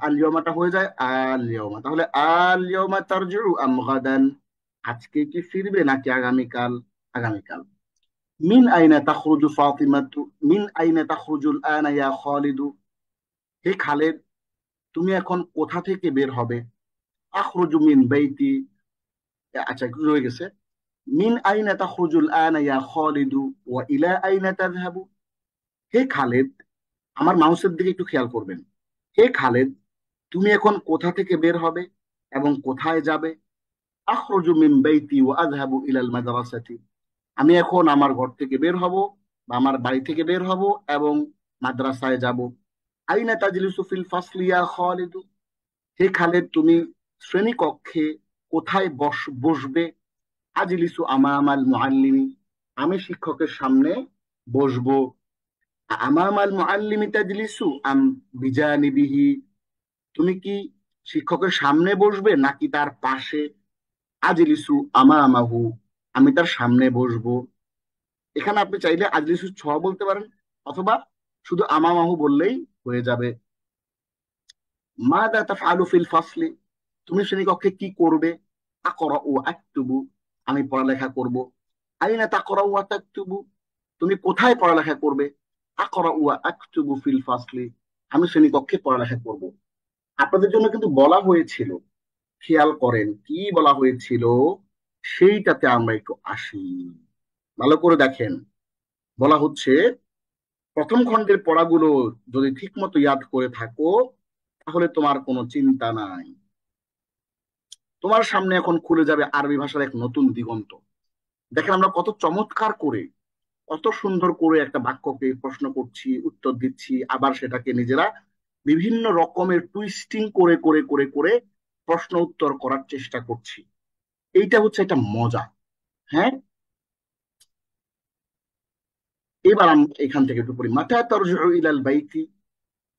আল ইয়াউমাটা হয়ে যায় আল ইয়াউমা। তাহলে আল ইয়াউমা তারজিউ আম গাদান, আজকে কি ফিরবে নাকি আগামীকাল? আগামীকাল। মিন আইনা তাখরুজু ফাতিমাতু, মিন আইনা তাখরুজুল আনা ইয়া খালিদু, হে খালেদ, তুমি এখন কোথা থেকে বের হবে? আখরুজু মিন বাইতি, আচ্ছা একটু রয়ে গেছে। মিন আইনা তাখরুজুল আনা ইয়া খালিদু ওয়া ইলা আইনা তাযহাবু, হে খালেদ, আমার মাউসের দিকে একটু খেয়াল করবেন। হে খালেদ, তুমি এখন কোথা থেকে বের হবে এবং কোথায় যাবে? আখরুজু মিন বাইতি ওয়া আযহাবু ইলাল মাদ্রাসাতি, আমি এখন আমার ঘর থেকে বের হব বা আমার বাড়ি থেকে বের হব এবং মাদ্রাসায় যাব। আইনা তাজলিসু ফিল ফাসলি ইয়া খালিদু, হে খালেদ, তুমি শ্রেণী কক্ষে কোথায় বসবে? আজলিসু আমামাল মুআল্লিমি, আমি শিক্ষকের সামনে বসবো। আমামাল মুআল্লিমি তাজলিসু আম বিজানিবিহি, তুমি কি শিক্ষকের সামনে বসবে নাকি তার পাশে? আজলিসু আমামাহু, আমি তার সামনে বসবো। এখানে আপনি চাইলে আজলিসু ছ বলতে পারেন, অথবা শুধু আমামাহু বললেই হয়ে যাবে। মাদা তাফআলু ফিল ফাসলি, তুমি শ্রেণীকক্ষে কি করবে? আকরাউ আকতুবু, আমি পড়ালেখা করব। আইনা তাকরাউ ওয়া তাকতুবু, তুমি কোথায় পড়ালেখা করবে? আকরাউ ওয়া আকতুবু ফিল ফাসলি, আমি শ্রেণীকক্ষে পড়ালেখা করব। আপনাদের জন্য কিন্তু বলা হয়েছিল, খেয়াল করেন কি বলা হয়েছিল, সেইটাতে আমরা একটু আসি। ভালো করে দেখেন, বলা হচ্ছে প্রথম খণ্ডের পড়াগুলো যদি ঠিক মতো ইয়াদ করে থাকো, তাহলে তোমার কোনো চিন্তা নাই। তোমার সামনে এখন খুলে যাবে আরবি ভাষার এক নতুন দিগন্ত। দেখেন আমরা কত চমৎকার করে, কত সুন্দর করে একটা বাক্যকে প্রশ্ন করছি, উত্তর দিচ্ছি, আবার সেটাকে নিজেরা বিভিন্ন রকমের টুইস্টিং করে করে করে করে প্রশ্ন উত্তর করার চেষ্টা করছি। এইটা হচ্ছে একটা মজা। হ্যাঁ, এবার আমরা এখান থেকে একটু পড়ি। মাতা তারজিউ ইলাল বাইতি,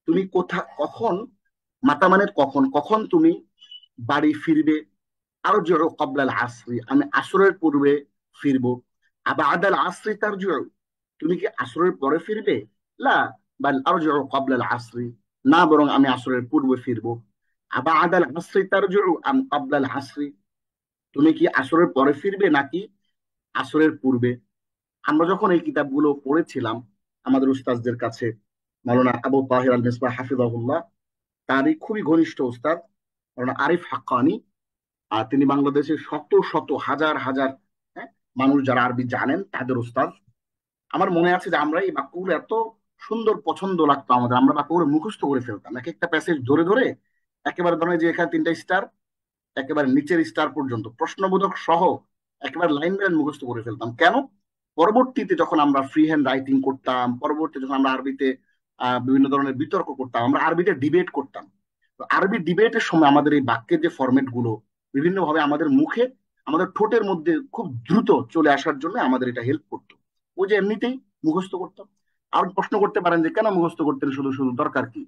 তুমি কখন, মাতা মানে কখন, কখন তুমি বাড়ি ফিরবে? আরজিউ ক্বাবলাল আসরি, আমি আসরের পূর্বে ফিরবো। আবাদাল আসরি তারজিউ, তুমি কি আসরের পরে ফিরবে? লা, বাল আরজিউ ক্বাবলাল আসরি, না বরং আমি আসরের পূর্বে ফিরবো। আবাদাল আসরি তারজিউ আম ক্বাবলাল আসরি, তুমি কি আসরের পরে ফিরবে নাকি আসরের পূর্বে? আমরা যখন এই কিতাবগুলো পড়েছিলাম আমাদের উস্তাদদের কাছে, মাওলানা আবু তাহির আল মিসবাহ হাফিজাহুল্লাহ, তারই খুবই ঘনিষ্ঠ উস্তাদ মাওলানা আরিফ হাক্কানি, আর তিনি বাংলাদেশের শত শত হাজার হাজার, হ্যাঁ, মানুষ যারা আরবি জানেন তাদের উস্তাদ। আমার মনে আছে যে আমরা এই বাক্যগুলো এত সুন্দর পছন্দ লাগতো আমাদের, আমরা বাক্যগুলো মুখস্থ করে ফেলতাম এক একটা প্যাসেজ ধরে ধরে, একেবারে ধরেন যে এখানে তিনটা স্টার, একেবারে নিচের স্টার পর্যন্ত প্রশ্নবোধক সহ একেবারে লাইন লাইন মুখস্থ করে ফেলতাম। কেন? পরবর্তীতে যখন আমরা ফ্রি হ্যান্ড রাইটিং করতাম, পরবর্তীতে যখন আমরা আরবিতে বিভিন্ন ধরনের বিতর্ক করতাম, আমরা আরবিতে ডিবেট করতাম, তো আরবি ডিবেটের সময় আমাদের এই বাক্যের যে ফরম্যাট গুলো বিভিন্ন ভাবে আমাদের মুখে, আমাদের ঠোঁটের মধ্যে খুব দ্রুত চলে আসার জন্য আমাদের এটা হেল্প করতো। ওই যে এমনিতেই মুখস্থ করতাম। আর প্রশ্ন করতে পারেন যে কেন মুখস্থ করতেন, শুধু শুধু দরকার কি?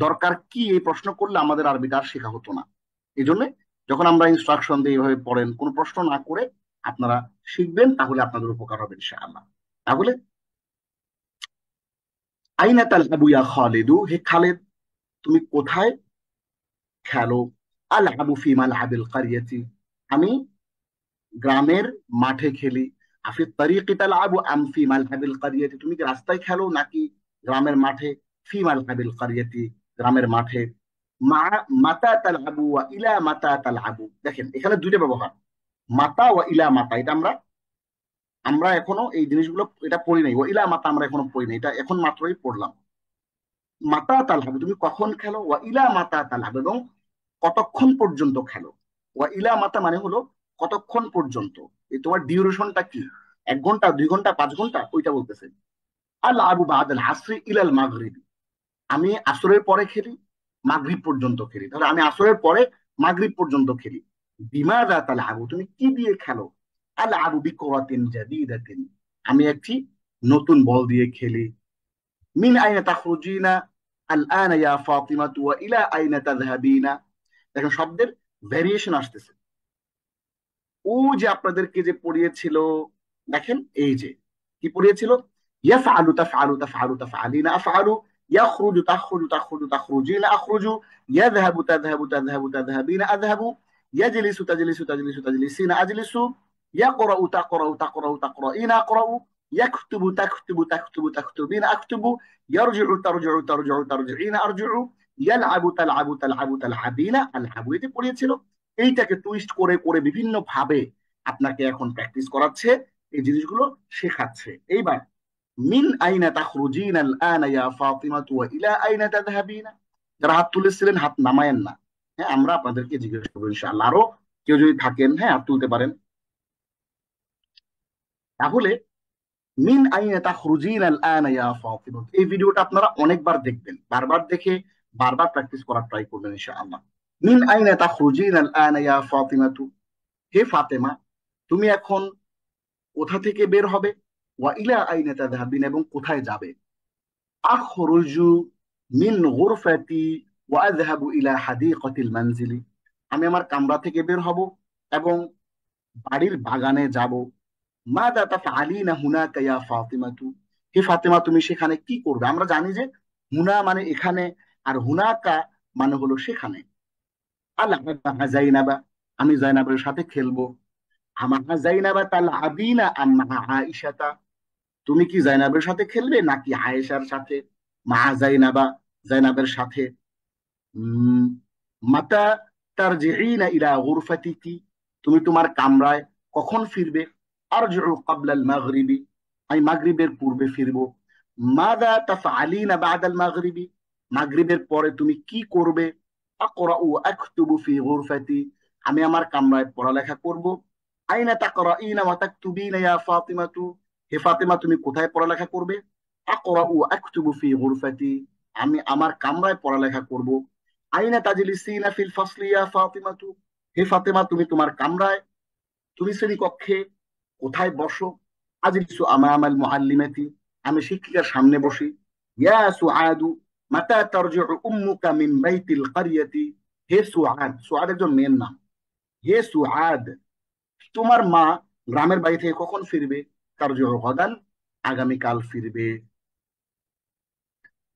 দরকার কি, এই প্রশ্ন করলে আমাদের আরবিটা আর শেখা হতো না। এই জন্য যখন আমরা ইনস্ট্রাকশন দিয়ে এইভাবে পড়েন, কোনো প্রশ্ন না করে আপনারা শিখবেন, তাহলে আপনাদের উপকার হবে ইনশাআল্লাহ। তাহলে আইনা তালহাবু ইয়া খালিদু, হে খালেদ তুমি কোথায় খেলো? আলহাবু ফি মালহাবিল কারিয়াতি, আমি গ্রামের মাঠে খেলি। আফি তারিকি তালহাবু আম ফি মালহাবিল কারিয়াতি, তুমি কি রাস্তায় খেলো নাকি গ্রামের মাঠে? ফি মালহাবিল কারিয়াতি, গ্রামের মাঠে। মা, মাতা তালহাবু ওয়া ইলা মাতা তালহাবু, দেখেন এখানে দুইটা ব্যবহার, মাতা ওয়া ইলা মাতা, এটা আমরা আমরা এখনো এই জিনিসগুলো এটা পড়ি নাই। ও ইলা মাতা আমরা এখনো পড়ি নাই, এটা এখন মাত্রই পড়লাম। মাতা তালহাব, তুমি কখন খেলো? ওয়া ইলা মাতা তালহাব, এবং কতক্ষণ পর্যন্ত খেলো? ওয়া ইলা মাতা মানে হলো কতক্ষণ পর্যন্ত, এই তোমার ডিউরেশনটা কি, 1 ঘন্টা, 2 ঘন্টা, 5 ঘন্টা, ওইটা বলতেছে। আল আবু বাদাল আসরি ইলাল মাগরিবি, আমি আসরের পরে খেলি, মাগরিব পর্যন্ত খেলি। তাহলে আমি আসরের পরে মাগরিব পর্যন্ত খেলি। বিমাদা তালহাবু, তুমি কি দিয়ে খেলো? আল আবু বিকুরাতিন জাদিদাতিন, আমি একটি নতুন বল দিয়ে খেলি। মিন আইনা তাখরুজিনা আল আনা ইয়া ফাতিমা ওয়া ইলা আইনা তাযহাবিনা, দেখেন শব্দের ভেরিয়েশন আসতেছে। ও যে আপনাদেরকে যে পড়িয়েছিল, দেখেন এই যে কি পড়িয়েছিল, ইয়াফআলু তাফআলু তাফআলু তাফআলিনা আফআলু, ইয়াখরুজু তাখরুজু তাখরুজু তাখরুজিনা আখরুজু, ইয়াযহাবু তাযহাবু তাযহাবু তাযহাবিনা আযহাবু, ইয়াজলিসু তাজলিসু তাজলিসু তাজলিসিনা আজলিসু, ইয়াকরাউ তাকরাউ তাকরাউ তাকরাইনা আকরাউ, ইয়াকতুবু তাকতুবু তাকতুবু তাকতুবিনা আকতুবু, ইয়ারজিউ তারজিউ তারজিউ তারজিইনা আরজিউ, ইয়ালআবু তালআবু তালআবু তালআবিনা আলহাবু, এতে পড়িয়েছিল। এইটাকে টুইস্ট করে করে বিভিন্ন ভাবে আপনাকে এখন প্র্যাকটিস করাচ্ছে, এই জিনিসগুলো শেখাচ্ছে। এইবার মিন আইনা তাখরুজিনা আল আনা ইয়া ফাতিমা ওয়া ইলা আইনা তাযহাবিনা, যারা হাত তুলেছিলেন হাত নামায়েন না, হ্যাঁ, আমরা আপনাদেরকে জিজ্ঞেস করবো ইনশাআল্লাহ। আরো কেউ যদি থাকেন, হ্যাঁ, হাত তুলতে পারেন। তাহলে মিন আইনা তাখরুজিনা আল আনা ইয়া ফাতিমা, এই ভিডিওটা আপনারা অনেকবার দেখবেন, বারবার দেখে বারবার প্র্যাকটিস করার ট্রাই করবেন ইনশাআল্লাহ। মিন আইনা তাখরুজিনা আল আনা ইয়া ফাতিমা, হে ফাতেমা তুমি এখন কোথা থেকে বের হবে? ওয়া ইলা আইনা তাযহাবিন, এবং কোথায় যাবে? আখরুজু মিন গুরফাতি ওয়া আযহাবু ইলা হাদিকাতিল মানজিলি, আমি আমার কামরা থেকে বের হব এবং বাড়ির বাগানে যাব। মাদা তাফআলিনা হুনাকা ইয়া ফাতিমাতু, হে ফাতেমা তুমি সেখানে কি করবে? আমরা জানি যে হুনা মানে এখানে, আর হুনাকা মানে হলো সেখানে। আল্লাহ জাইনাবা, আমি জাইনাবের সাথে খেলবো। আমা জাইনাবা তাল আবিনা আম্মা আয়েশাতা, তুমি কি জাইনাবের সাথে খেলবে নাকি আয়েশার সাথে? মা জাইনাবা, জাইনাবের সাথে। উম, মাতা তারজিঈনা ইলা গুরফাতিকি, তুমি তোমার কামরায় কখন ফিরবে? আরজিউ ক্বাবলা আল মাগরিবি, আমি মাগরিবের পূর্বে ফিরবো। মাযা তাফআলিনা বা'দা আল মাগরিবি, মাগরিবের পরে তুমি কি করবে? আকরাউ আকতুবু ফি গুরফাতি, আমি আমার কামরায় পড়ালেখা করব। আইনা তাকরাইনা ওয়া তাকতুবিনা ইয়া ফাতিমাতু, হে ফাতিমা তুমি কোথায় পড়ালেখা করবে? আকরাউ আকতুবু ফি গুরফাতি, আমি আমার কামরায় পড়ালেখা করব। আইনা তাজলিসিনা ফিল ফাসলি ইয়া ফাতিমাতু, হে ফাতেমা তুমি তোমার কামরায়, তুমি শ্রেণীকক্ষে কোথায় বসো? আজলিসু আমামাল মুআল্লিমাতি, আমি শিক্ষিকার সামনে বসি। ইয়া সুআদু মাতা তারজিউ উম্মুকা মিন বাইতিল ক্বরিয়াতি, হে সুআদ, সুআদ একজন মেয়ের নাম। হে সুআদ, তোমার মা গ্রামের বাড়ি থেকে কখন ফিরবে? তারজিউ গাদান, আগামীকাল ফিরবে।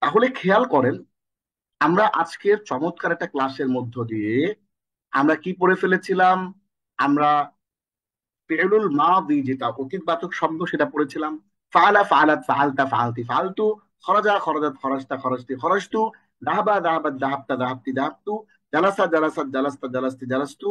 তাহলে খেয়াল করেন, আমরা আজকের চমৎকার একটা ক্লাসের মধ্য দিয়ে আমরা কি পড়ে ফেলেছিলাম? আমরা ফিউলুল মাদি, যেটা অতীতবাচক শব্দ, সেটা পড়েছিলাম। ফাআলা ফাআলাত ফাআলতা ফাআলতি ফাআলতু, খরাজা খরাজাত খরাজতা খরাজতি খরাজতু, যাহাবা যাহাবাত যাহাবতা যাহাবতি যাহাবতু, জালাসা জালাসাত জালাসতা জালাসতি জালাসতু,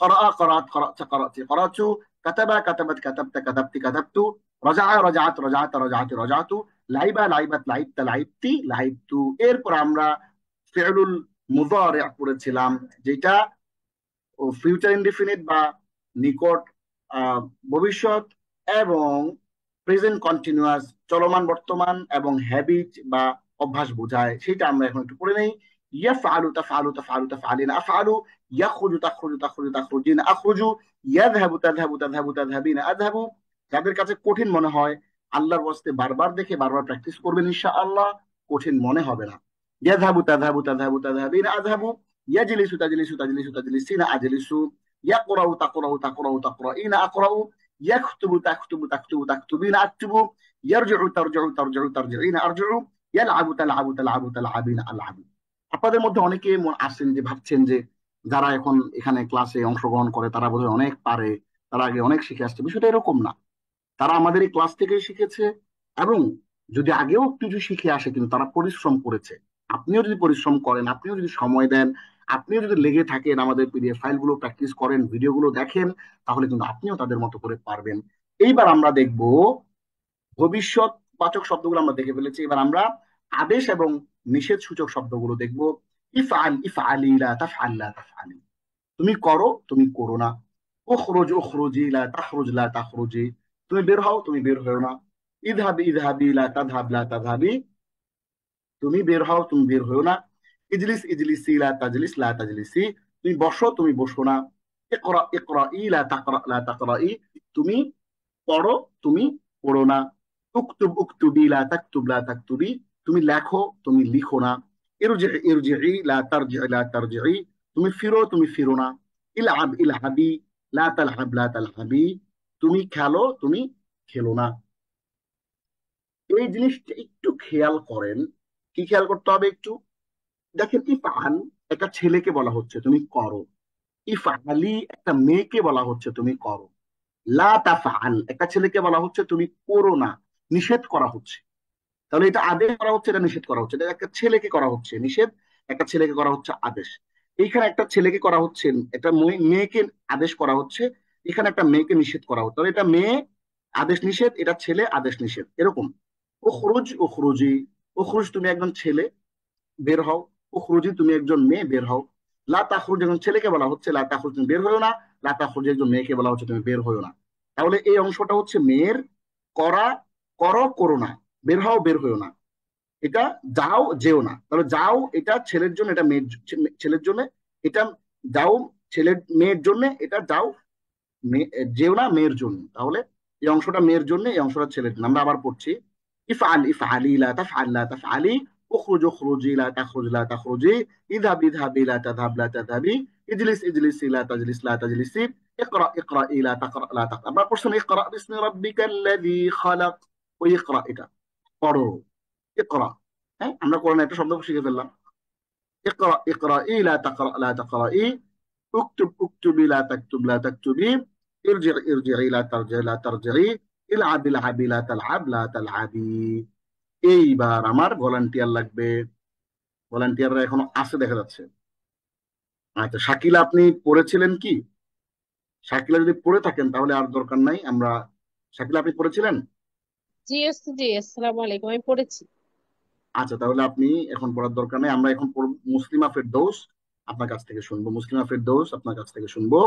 করাআ করাআত করাআতা করাআতি করাআতু, কাতাবা কাতাবাত কাতাবতা কাতাবতি কাতাবতু, রাজাআ রাজাআত রাজাআতা রাজাআতি রাজাআতু, লাইবা লাইবাত লাইবতা লাইবতি লাইবতু। এরপর আমরা ফিউলুল মুযারি পড়েছিলাম, যেটা ফিউচার ইনডিফিনিট বা নিকট ভবিষ্যৎ, এবং প্রেজেন্ট কন্টিনিউয়াস চলমান বর্তমান, এবং হ্যাবিট বা অভ্যাস বোঝায়, সেটা আমরা এখন একটু পড়ে নেই। ইয়াফআলু তাফআলু তাফআলু তাফআলিনা, আফআলু। ইয়াখরুজু তাখরুজু তাখরুজু তাখরুজিনা, আখরুজু। ইয়াযহাবু তাযহাবু তাযহাবু তাযহাবিনা, আযহাবু। যাদের কাছে কঠিন মনে হয়, আল্লাহর ওয়াস্তে বারবার দেখে বারবার প্র্যাকটিস করবেন, ইনশাআল্লাহ কঠিন মনে হবে না। ইয়াযহাবু তাযহাবু তাযহাবু তাযহাবিনা, আযহাবু। ইয়াজলিসু তাজলিসু তাজলিসু তাজলিসিনা, আজলিসু। ইয়াকরাউ তাকরাউ তাকরাউ তাকরাইনা, আকরাউ। ইয়াকতুবু তাকতুবু তাকতুবু তাকতুবিনা, আকতুবু। ইয়ারজিউ তারজিউ তারজিউ তারজিইনা, আরজিউ। ইয়ালআবু তালআবু তালআবু তালআবিনা, আলআবু। আপনাদের মধ্যে অনেকে আসেন যে ভাবছেন যে যারা এখন এখানে ক্লাসে অংশগ্রহণ করে তারা বোধহয় অনেক পারে, তারা আগে অনেক শিখে আসছে। বিষয়টা এরকম না। তারা আমাদের এই ক্লাস থেকেই শিখেছে, এবং যদি আগেও কিছু শিখে আসে, কিন্তু তারা পরিশ্রম করেছে। আপনিও যদি পরিশ্রম করেন, আপনিও যদি সময় দেন, আপনিও যদি লেগে থাকেন, আমাদের পিডিএফ ফাইলগুলো প্র্যাকটিস করেন, ভিডিওগুলো দেখেন, তাহলে কিন্তু আপনিও তাদের মতো করে পারবেন। এইবার আমরা দেখব ভবিষ্যৎ বাচক শব্দগুলো আমরা দেখে ফেলেছি, এবার আমরা আদেশ এবং নিষেধ সূচক শব্দগুলো দেখব। ইফআল ইফআলি লা তাফআল লা তাফআলি, তুমি করো তুমি করো না। উখরুজ উখরুজি লা তাখরুজ লা তাখরুজি, তুমি বের হও তুমি বের হও না। ইযহাবি ইযহাবি লা তাযহাব লা তাযহাবি, তুমি বের হও তুমি বের হও না। ইজলিস ইজলিসি লা তাজলিস লা তাজলিসি, তুমি বসো তুমি বসো না। ইকরা ইকরাই লা তাকরা লা তাকরাই, তুমি পড়ো তুমি পড়ো না। উকতুব উকতুবি লা তাকতুব লা তাকতুবি, তুমি লেখো তুমি লিখো না। ইরজি ইরজিই লা তারজিই লা তারজিই, তুমি ফিরো তুমি ফিরো না। ইলআব ইলআবি লা তালআব লা তালআবি, তুমি খেলো তুমি খেলো না। এই জিনিসটা একটু খেয়াল করেন। কি খেয়াল করতে হবে একটু? দেখেন, ইফআল একটা ছেলেকে বলা হচ্ছে তুমি করো। ইফআলি একটা মেয়েকে বলা হচ্ছে তুমি করো। লা তাফআল একটা ছেলেকে বলা হচ্ছে তুমি করো না, নিষেধ করা হচ্ছে। তাহলে এটা আদেশ করা হচ্ছে, এটা নিষেধ করা হচ্ছে। এটা একটা ছেলেকে করা হচ্ছে নিষেধ, একটা ছেলেকে করা হচ্ছে আদেশ। এইখানে একটা ছেলেকে করা হচ্ছে, একটা মেয়েকে আদেশ করা হচ্ছে। এখানে একটা মেয়েকে নিষেধ করা হচ্ছে। তাহলে এটা মেয়ে আদেশ নিষেধ, এটা ছেলে আদেশ নিষেধ, এরকম। ও খরুজ ও খরুজি, ও খরুজ তুমি একজন ছেলে বের হও। ও খরুজি তুমি একজন মেয়ে বের হও। লা তাখরুজ একজন ছেলেকে বলা হচ্ছে লা তাখরুজ তুমি বের হও না। লা তাখরুজ একজন মেয়েকে বলা হচ্ছে তুমি বের হও না। তাহলে এই অংশটা হচ্ছে মেয়ের, করা করো করো না, বের হও বের হও না। এটা যাও যেও না, তাহলে যাও এটা ছেলের জন্য, এটা মেয়ের ছেলের জন্য। এটা যাও ছেলের মেয়ের জন্য, এটা যাও যেও না মেয়ের জন্য। তাহলে এই অংশটা মেয়ের জন্য, এই অংশটা ছেলের জন্য। আমরা আবার পড়ছি, ইফআল ইফআলি লা তাফআল লা তাফআলি, উখরুজ উখরুজি লা তাখরুজ লা তাখরুজি, ইযহাব ইযহাবি লা তাযহাব লা তাযহাবি, ইজলিস ইজলিসি লা তাজলিস লা তাজলিসি, ইকরা ইকরা ইলা তাকরা লা তাকরা, আমরা পড়ছেন ইকরা বিসমি রাব্বিকাল্লাযী খালাক, ওই ইকরা, এটা পড়ো, ইকরা। হ্যাঁ, আমরা কোরআনে একটা শব্দ শিখে ফেললাম, ইকরা ইকরা ইলা তাকরা লা তাকরা, اكتب اكتبي لا تكتب لا تكتبي، ارجع ارجعي لا ترجعي لا ترجعي، العب العبي لا تلعب لا تلعبي। এইবার আমার ভলান্টিয়ার লাগবে, ভলান্টিয়াররা এখনো আছে দেখা যাচ্ছে। আচ্ছা শাকিলা, আপনি পড়েছিলেন কি? শাকিলা যদি পড়ে থাকেন তাহলে আর দরকার নাই আমরা। শাকিলা, আপনি পড়েছিলেন? জি ওস্তাদ, জি আসসালামু আলাইকুম, আমি পড়েছি। আচ্ছা, তাহলে আপনি এখন পড়ার দরকার নেই, আমরা এখন পড়ব মুসলিমা ফেরদৌস, আপনার কাছ থেকে শুনবো। মুসলিমা ফেরদৌস, আপনার কাছ থেকে শুনবো।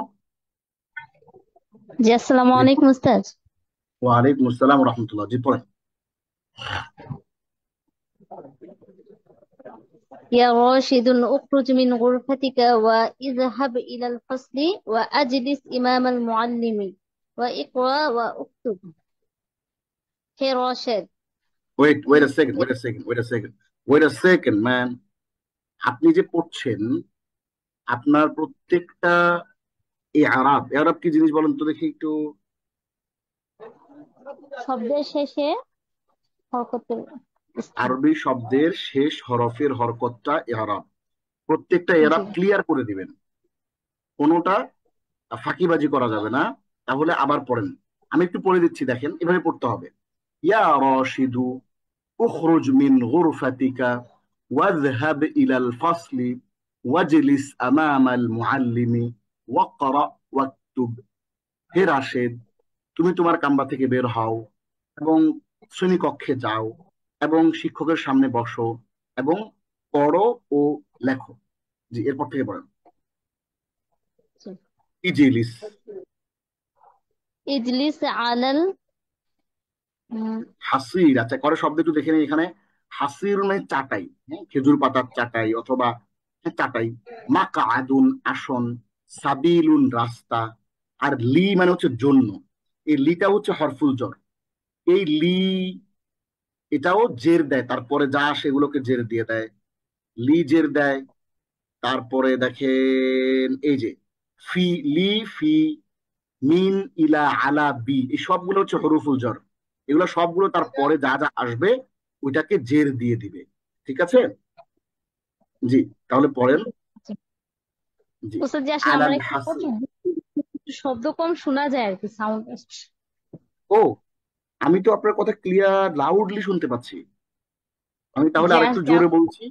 জি আসসালামু জি, আলাইকুম উস্তাদ। ওয়ালাইকুম আসসালাম রহমতুল্লাহ, জি পড়েন। ইয়া রাশিদুন উখরুজ মিন গুরফাতিকা ওয়া ইযহাব ইলাল ফাসলি ওয়া আজলিস ইমামাল মুআল্লিমি ওয়া ইকরা ওয়া উকতুব। Hey Rashed, wait a second, wait a second man. আপনি যে পড়ছেন, আপনার প্রত্যেকটা আরব, আরব কি জিনিস বলেন তো দেখি একটু। শব্দের শেষে হরকতের স্থান। আরবি শব্দের শেষ হরফের হরকতটা এরাব, প্রত্যেকটা জি এরাব ক্লিয়ার করে দিবেন, কোনোটা ফাঁকিবাজি করা যাবে না। তাহলে আবার পড়েন, আমি একটু পড়ে দিচ্ছি, দেখেন এভাবে পড়তে হবে। ইয়া রাশিদু উখরুজ মিন গুরফাতিকা ওয়াযহাব ইলাল ফাসলি ওয়াজলিস আমামাল মুআল্লিমি ওয়াকরা ওয়াকতুব। হে রাশেদ, তুমি তোমার কামরা থেকে বের হও এবং শ্রেণীকক্ষে যাও এবং শিক্ষকের সামনে বসো এবং পড়ো ও লেখো। জি, এরপর থেকে পড়েন। জি। ইজিলিস। ইজলিস আলাল উম, হাসির, আচ্ছা করে শব্দ একটু দেখে নিই এখানে। হাসির মানে চাটাই, হ্যাঁ, খেজুর পাতার চাটাই অথবা হ্যাঁ, চাটাই। মাকআদুন আসন, সাবিলুন রাস্তা, আর লি মানে হচ্ছে জন্য। এই লিটা হচ্ছে হরফুল জর। এই লি, এটাও জের দেয়, তারপরে যা সেগুলোকে জের দিয়ে দেয়, লি জের দেয়। তারপরে দেখেন এই যে ফি, লি, ফি, মিন, ইলা, আলা, বি, এই সবগুলো হচ্ছে হরফুল জর। এগুলো সবগুলো তারপরে যা যা আসবে ওইটাকে জের দিয়ে দিবে। ঠিক আছে? জি, তাহলে পড়েন। জি। জি, উস্তাদ জি, আসলে আমরা আলাল একটু হাসি। একটু শব্দ কম শোনা যায় আর কি, সাউন্ড। ও, আমি তো আপনার কথা ক্লিয়ার লাউডলি শুনতে পাচ্ছি। আমি তাহলে জি আরেকটু আজকে জোরে বলছি,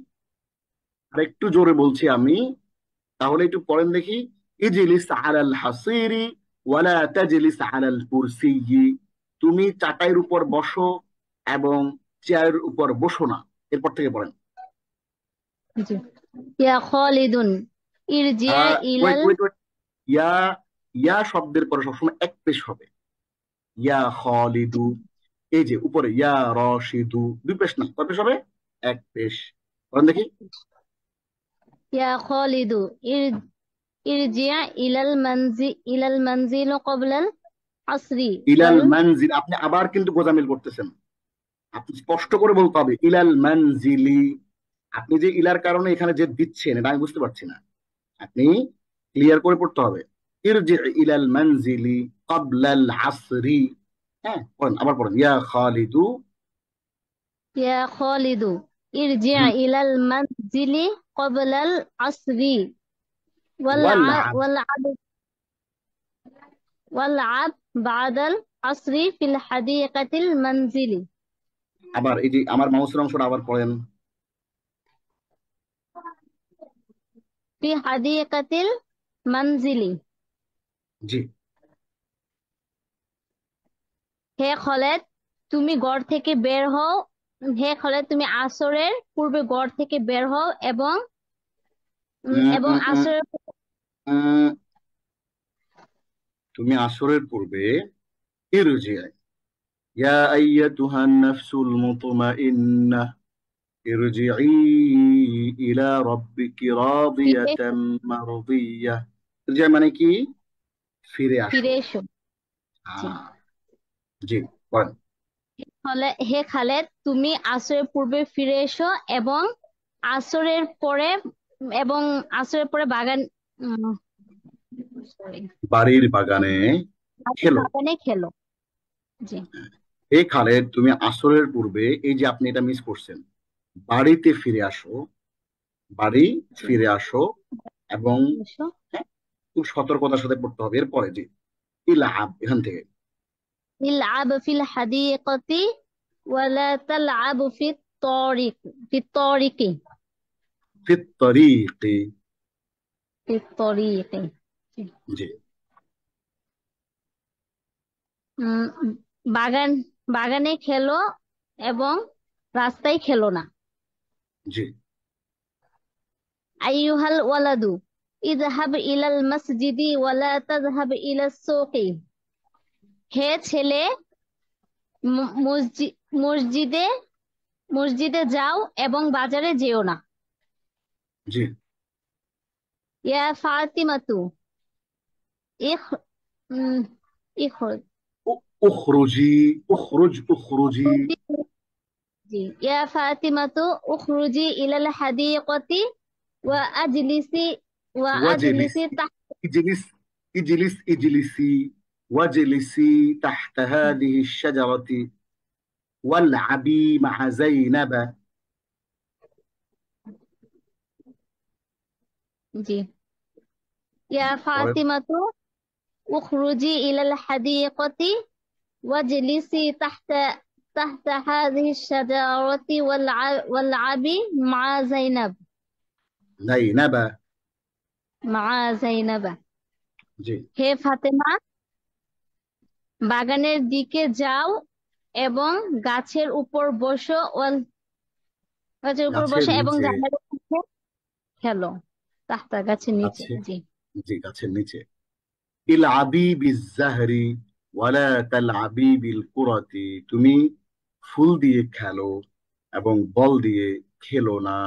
আরেকটু জোরে বলছি আমি। তাহলে একটু পড়েন দেখি। ইজলিস আলাল হাসিরি ওয়ালা তাজলিস আলাল কুরসিয়্যি, তুমি চাটাইয়ের উপর বসো এবং চেয়ারের উপর বসো না। এরপর থেকে পড়েন। জি। ইয়া খালিদুন ইরজিআ ওয়েট ইলাল ওয়েট ওয়েট, ইয়া, ইয়া শব্দের পরে সবসময় এক পেশ হবে। ইয়া খালিদু, এই যে উপরে ইয়া রশিদু, দুই পেশ না, কয় পেশ হবে? এক পেশ। পড়েন দেখি। ইয়া খালিদু ইরজিআ ইলাল মানজিল ক্বাবলাল আসরি ইলাল ওয়াল মানজিল, আপনি আবার কিন্তু গোজামিল করতেছেন। আপনি স্পষ্ট করে বলতে হবে ইলাল মানজিলি। আপনি যে ইলার কারণে এখানে যে দিচ্ছেন এটা আমি বুঝতে পারছি না, আপনি ক্লিয়ার করে পড়তে হবে। ইরজি ইলাল মানজিলি ক্বাবলাল আসরি। হ্যাঁ, পড়েন, আবার পড়েন। ইয়া খালিদু। ইয়া খালিদু ইরজিআ হুম, ইলাল মানজিলি ক্বাবলাল আসরি ওয়াল ওয়াল আ- আব। ওয়াল আব ওয়াল আব বাদাল আসরি ফিল হাদিকাতিল মানজিলি আবার এই যে আমার মাউসের অংশটা আবার পড়েন। ফি হাদিকাতিল মানজিলি। জি, হে খালেদ, তুমি ঘর থেকে বের হও। হে খালেদ, তুমি আসরের পূর্বে ঘর থেকে বের হও এবং উম, এবং উম, উম, আসরের উম, তুমি আসরের পূর্বে ইরজি, ইয়া আইয়াতুহান নাফসুল মুতমাইন্নাহ ارجعي إلى ربك ফিরে راضية مرضية। ارجع মানে কি? ফিরে আসো। ফিরে এসো। জি। হ্যাঁ, জি, বলেন। হে খালেদ, তুমি আসরের পূর্বে ফিরে এসো এবং আসরের পরে এবং আসরের পরে বাগান উম, সরি, বাড়ির বাগানে খেলো। বাগানে খেলো। জি এই খালেদ, তুমি আসরের পূর্বে এই যে আপনি এটা মিস করছেন, বাড়িতে ফিরে আসো, বাড়ি জি। ফিরে আসো, এবং এসো। হ্যাঁ, খুব সতর্কতার সাথে পড়তে হবে। এরপরে জি, ইলাহাব এখান থেকে। العب في الحديقة ولا تلعب في الطريق. في الطريق. ফিত তরিকি। في الطريق. জি উম, বাগান বাগানে খেলো এবং রাস্তায় খেলো না। জি أيها الولد اذهب إلى المسجد ولا تذهب إلى السوق. হে ছেলে, মসজিদে মসজিদে যাও এবং বাজারে যেও না। জি ইয়া ফাতিমাতু ইখ উম, ইখরুজ। উখরুজি, উখরুজি। يا فاطمة اخرجي إلى الحديقة وأجلسي ওয়াজলিসি وأجلسي تحت. ইজলিস ইজলিসি ওয়াজলিসি তাহতা হাদিহি الشجرة والعبي مع زينب। جي. يا পরে فاطمة اخرجي إلى الحديقة واجلسي تحت هذه الشجرة والعبي مع زينب. زينب। مع زينب. জি হে ফাতেমা, বাগানের দিকে যাও এবং গাছের উপর বসো গাছের উপর গাছের বসো এবং নিচে। জানালার কাছে খেলো। তাহতা গাছের নিচে। গাছে, জি জি গাছের নিচে। ইলআবি বিজ্জাহরি ওয়ালা তালআবি বিল কুরাতি। তুমি ফুল দিয়ে খেলো এবং বল দিয়ে খেলো না।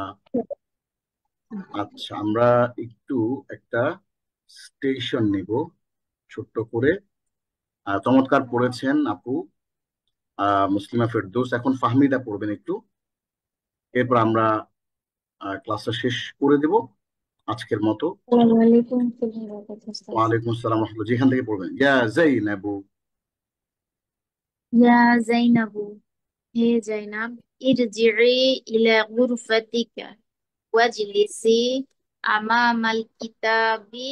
আচ্ছা, আমরা একটু একটা স্টেশন নিব ছোট্ট করে। চমৎকার পড়েছেন আপু, মুসলিমা ফেরদৌস। এখন ফাহমিদা পড়বেন একটু, এরপর আমরা ক্লাসটা শেষ করে দেব আজকের মতো। ওয়ালাইকুম আসসালাম ওয়া ওয়ালাইকুম আসসালাম রহমতুল্লাহ। যেখান থেকে পড়বেন, ইয়া জাইনাবু। ইয়া জাইনাবু, হে জাইনাব, ইরজি'i ইলা গুরফাতিকা ওয়াজলিসি আমামাল কিতাবি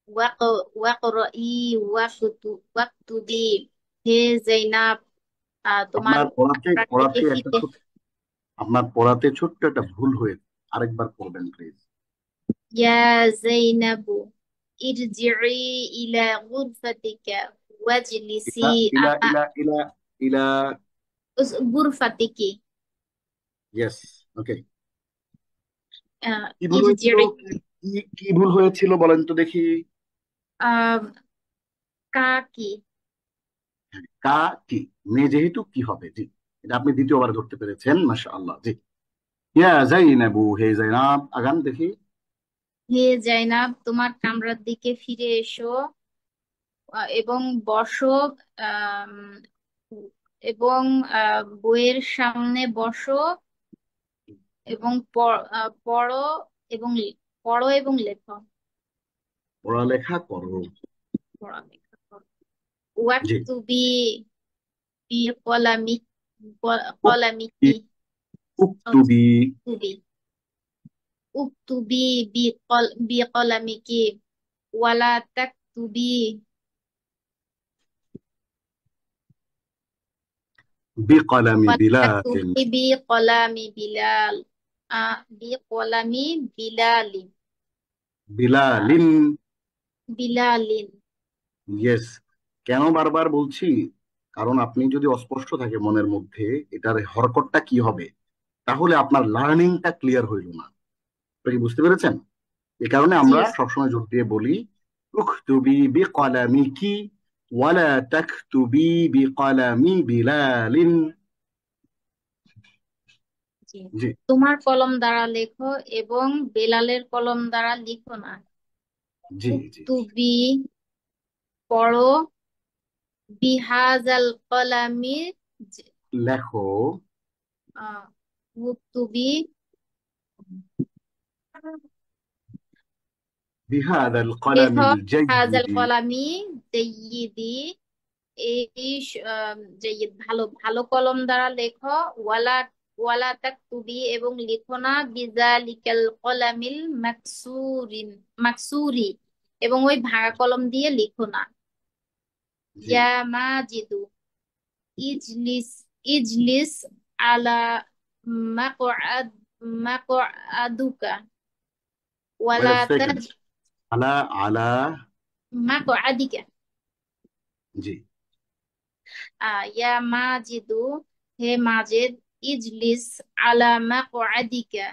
ওয়াকরাই ওয়াকতুবি। হে জাইনাব, তোমার আপনার পড়াতে কামরা থেকে পড়াতে একটা ফিরে। ছোট্ট, আপনার পড়াতে ছোট্ট একটা ভুল হয়েছে, আরেকবার পড়বেন প্লিজ। ইয়া জাইনাবু, ইরজি'i ইলা গুরফাতিকা ওয়াজলিসি ইলা ইলা আমা ইলা ইলা ইলা গুরফাতিকি। ইয়েস, ওকে। কি ভুল হয়েছিল? ইরজি'i কি ভুল হয়েছিল বলেন তো দেখি। আহ কাকি। কা কি, মেয়ে যেহেতু কি হবে, জি। এটা আপনি দ্বিতীয়বার ধরতে পেরেছেন, মাশাআল্লাহ। জি, ইয়া জাইনাবু, হে জাইনাব, আগান দেখি। হে জাইনাব, তোমার কামরার দিকে ফিরে এসো এবং বসো, আম, এবং বইয়ের সামনে বসো এবং পড়ো এবং পড়ো এবং লেখো। পড়ালেখা করো। পড়ালেখা করো। জি। ওয়াকতুবি বি কলামি উক কলামিকি। উক্তুবি। উকতুবি উকতুবি বি কলামিকি ওয়ালা তাকতুবি বিকলামি বিলালিন। وتكتبي بقلم بلال. بقلم بلال. آه، বিলালিন। بلال. ইয়েস। কেন বারবার বলছি? কারণ আপনি যদি অস্পষ্ট থাকে মনের মধ্যে এটার হরকতটা কি হবে, তাহলে আপনার লার্নিংটা ক্লিয়ার হইল না। আপনি কি বুঝতে পেরেছেন? এই কারণে জি আমরা সবসময় জোর দিয়ে বলি, উকতুবি বিকলামিকি ওয়ালা তাকতুবি বিকলামি বিলালিন। জি। জি তোমার কলম দ্বারা লেখো এবং বেলালের কলম দ্বারা লিখো না। জি জি। উকতুবি পড়ো, বিহাজাল কলামি লেখো। উকতুবি বিহাদাল লেখ কলামিল হাজাল জাইয়িদি। কলামি জাইয়িদি, এই জাইয়িদ ভালো ভালো কলম দ্বারা লেখো। ওয়ালা ওয়ালা তাকতুবি, এবং লিখো না বিজালিকাল কলামিল মাকসুরি, এবং ওই ভাঙা কলম দিয়ে লিখো না। জি। ইয়া মাজিদু ইজলিস ইজলিস আলা মাকআদ মাকআদুকা ওয়েট ওয়ালা আ সেকেন্ড। তাজ আলা আলা। মাকআদিকা। জি। ইয়া মাজিদু, হে মাজিদ, ইজলিস আলা মাকআদিকা,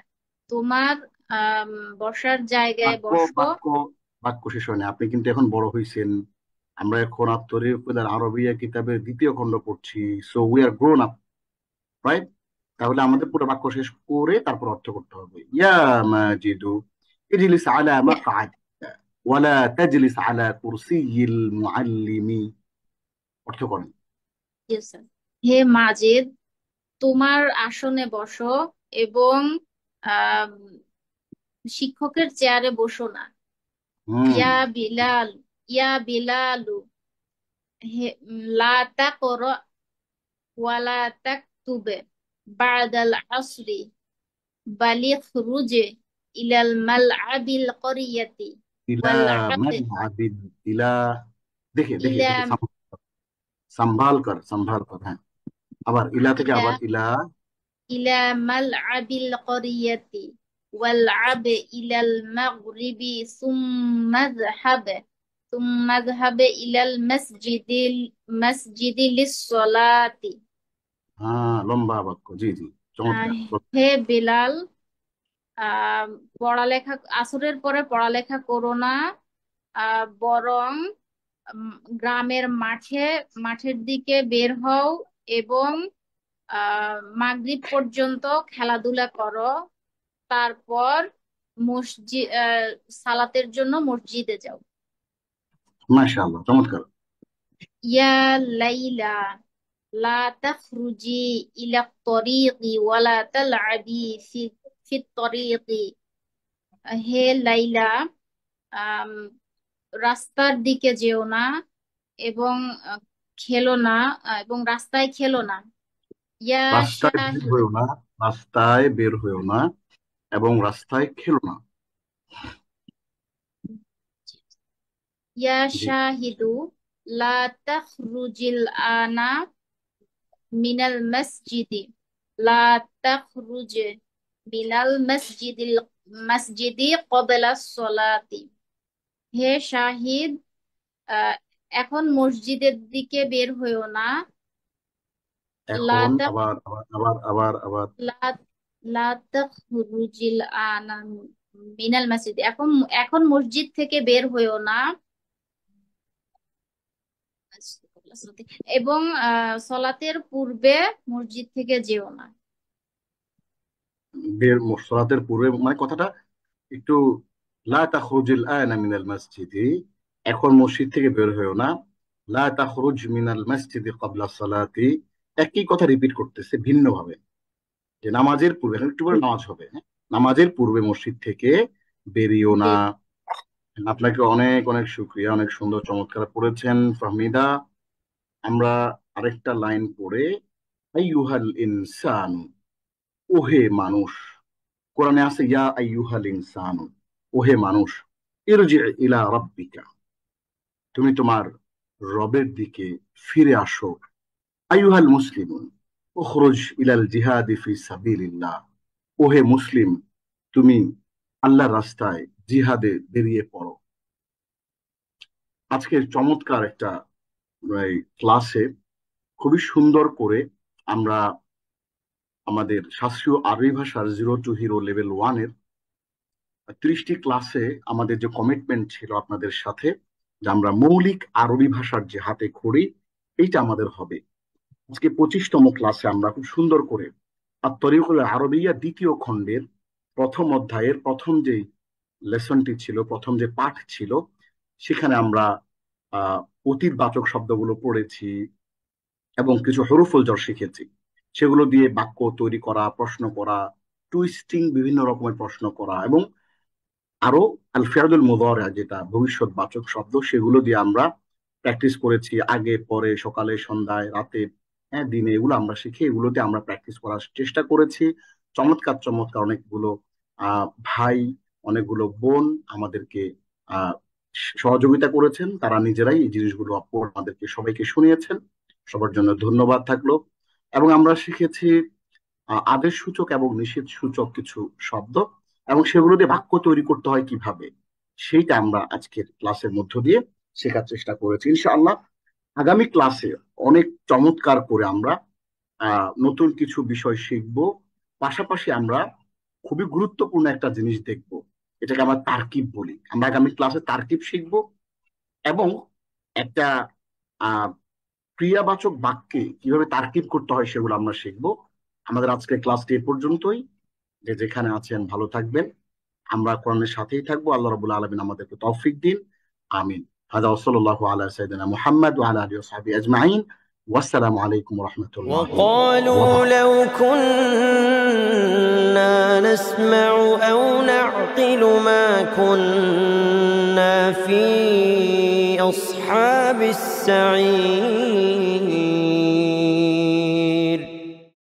তোমার আম, বসার জায়গায় বাক্য বসো। বাক্য বাক্য শেষ হয় না, আপনি কিন্তু এখন বড় হয়েছেন। আমরা এখন আত-তরিকুল আরবিয়া কিতাবের দ্বিতীয় খণ্ড পড়ছি। So we are grown up, right? তাহলে আমাদের পুরো বাক্য শেষ করে তারপর অর্থ করতে হবে। ইয়া মাজিদু ইজলিস আলা মাকআদ ওয়ালা তাজলিস আলা কুরসিয়িল মুআল্লিমি। অর্থ করেন। Yes, sir. হে মাজিদ, তোমার আসনে বসো, এবং আম, শিক্ষকের চেয়ারে বসো না। হুম। ইয়া বিলাল ইয়া বিলালু, হে লা তাকর ওয়ালা তাকতুবে বাদাল আসরি বালিখরুজ ইলাল মালআবিল করিয়াতি ইলা ওয়াল আব মাযহাবিল ইলা। দেখে দেখে ইলা দেখে संभाल कर, হ্যাঁ। আবার ইলা থেকে ইলা আবার ইলা। ইলা মালআবিল করিয়াতি ওয়াল আব ইলাল মাগরিবি সুম্মা যহাব ইলাল মাসজিদি লিস-সলাতি। হ্যাঁ, লম্বা বাক্য। জি জি, আহ, চমৎকার। হে বিলাল, আহ পড়ালেখা আসরের পরে পড়ালেখা করো না, বরং উম, গ্রামের মাঠের দিকে বের হও, এবং মাগরিব পর্যন্ত খেলাধুলা করো। তারপর মসজিদ সালাতের জন্য মসজিদে যাও। মাশাআল্লাহ, চমৎকার। ইয়া লাইলা লা তাখরুজি ইলা তরিকি ওয়ালা তালআবি ফিত তরিকি। হে লাইলা, আম, রাস্তার দিকে যেও না, এবং আহ, খেলো না, এবং রাস্তায় খেলো না। ইয়া রাস্তায় বের শাহিদ হয়েও না, রাস্তায় বের হয়েও না এবং রাস্তায় খেলো না। ইয়া জি। শাহিদু লা তাখরুজিল আনা মিনাল মসজিদি লা তাখরুজ মিনাল মসজিদি ক্বাবলা সলাতি। হে শাহিদ, আহ, এখন মসজিদের দিকে বের হইও না। লা এখন তাখ আবার। লা লা তাখরুজিল আনা মিনাল মসজিদ, এখন এখন মসজিদ থেকে বের হইও না, এবং সলাতের পূর্বে মসজিদ থেকে যেও না। বের সলাতের পূর্বে মানে কথাটা একটু, লা তাখরুজিল আনা মিনাল মসজিদি, এখন মসজিদ থেকে বের হয়েও না। লা তাখরুজ মিনাল মসজিদি ক্বাবলা সালাতি, একই কথা রিপিট করতেছে ভিন্ন ভাবে। যে নামাজের পূর্বে, এখন একটু পরে নামাজ হবে, হ্যাঁ? নামাজের পূর্বে মসজিদ থেকে বেরিও জি। না। আপনাকে অনেক অনেক শুকরিয়া, অনেক সুন্দর চমৎকার পড়েছেন ফাহমিদা। আমরা আরেকটা লাইন পড়ে, আইয়ুহাল ইনসান, ওহে মানুষ। কোরআনে আছে ইয়া আইয়ুহাল ইনসান, ওহে মানুষ। ইরজি ইলা রাব্বিকা, তুমি তোমার রবের দিকে ফিরে আসো। আইয়ুহাল মুসলিমুন উখরুজ ইলাল জিহাদি ফি সাবিলিল্লাহ, ওহে মুসলিম, তুমি আল্লাহর রাস্তায় জিহাদে বেরিয়ে পড়ো। আজকের চমৎকার একটা ক্লাসে খুবই সুন্দর করে আমরা আমাদের শাস্ত্রীয় আরবি ভাষার 0 to Hero লেভেল 1-এর 30টি ক্লাসে আমাদের যে কমিটমেন্ট ছিল আপনাদের সাথে, যে আমরা মৌলিক আরবি ভাষার যে হাতে খড়ি, এইটা আমাদের হবে। আজকে 25তম ক্লাসে আমরা খুব সুন্দর করে আত-তরিকুল আরবিয়া দ্বিতীয় খণ্ডের প্রথম অধ্যায়ের প্রথম যে লেসনটি ছিল, প্রথম যে পাঠ ছিল, সেখানে আমরা অতীতবাচক শব্দগুলো পড়েছি এবং কিছু হরফুল জ্বর শিখেছি। সেগুলো দিয়ে বাক্য তৈরি করা, প্রশ্ন করা, টুইস্টিং বিভিন্ন রকমের প্রশ্ন করা, এবং আরো আল ফিআলুল মুদারি যেটা ভবিষ্যৎবাচক শব্দ, সেগুলো দিয়ে আমরা প্র্যাকটিস করেছি আগে পরে, সকালে সন্ধ্যায় রাতে, হ্যাঁ দিনে, এগুলো আমরা শিখে এগুলোতে আমরা প্র্যাকটিস করার চেষ্টা করেছি। চমৎকার চমৎকার অনেকগুলো ভাই, অনেকগুলো বোন আমাদেরকে আহ সহযোগিতা করেছেন, তারা নিজেরাই এই জিনিসগুলো আমাদেরকে সবাইকে শুনিয়েছেন। সবার জন্য ধন্যবাদ থাকলো। এবং আমরা শিখেছি আদেশ সূচক এবং নিষেধ সূচক কিছু শব্দ, এবং সেগুলো দিয়ে বাক্য তৈরি করতে হয় কিভাবে, সেইটা আমরা আজকের ক্লাসের মধ্য দিয়ে শেখার চেষ্টা করেছি। ইনশাআল্লাহ আগামী ক্লাসে অনেক চমৎকার করে আমরা নতুন কিছু বিষয় শিখব। পাশাপাশি আমরা খুবই গুরুত্বপূর্ণ একটা জিনিস দেখব, এটাকে আমরা তারকিব বলি। আমরা আগামী ক্লাসে তারকিব শিখব এবং একটা আহ ক্রিয়াবাচক বাক্যে কিভাবে তারকিব করতে হয় সেগুলো আমরা শিখব। আমাদের আজকের ক্লাসটি এ পর্যন্তই। যে যেখানে আছেন ভালো থাকবেন, আমরা কোরআনের সাথেই থাকবো। আল্লাহ রাব্বুল আলামিন আমাদেরকে তৌফিক দিন। আমিন। হাদা ওয়াসাল্লাল্লাহু আলা সাইয়্যিদিনা মুহাম্মদ ওয়া আলা আলিহি ওয়া সাহবিহি আজমাইন। ওয়াসসালামু আলাইকুম ওয়া রাহমাতুল্লাহি ওয়া وقالوا বারাকাতুহু। لو كنا نسمع أو نعقل ما كنا في أصحاب السعير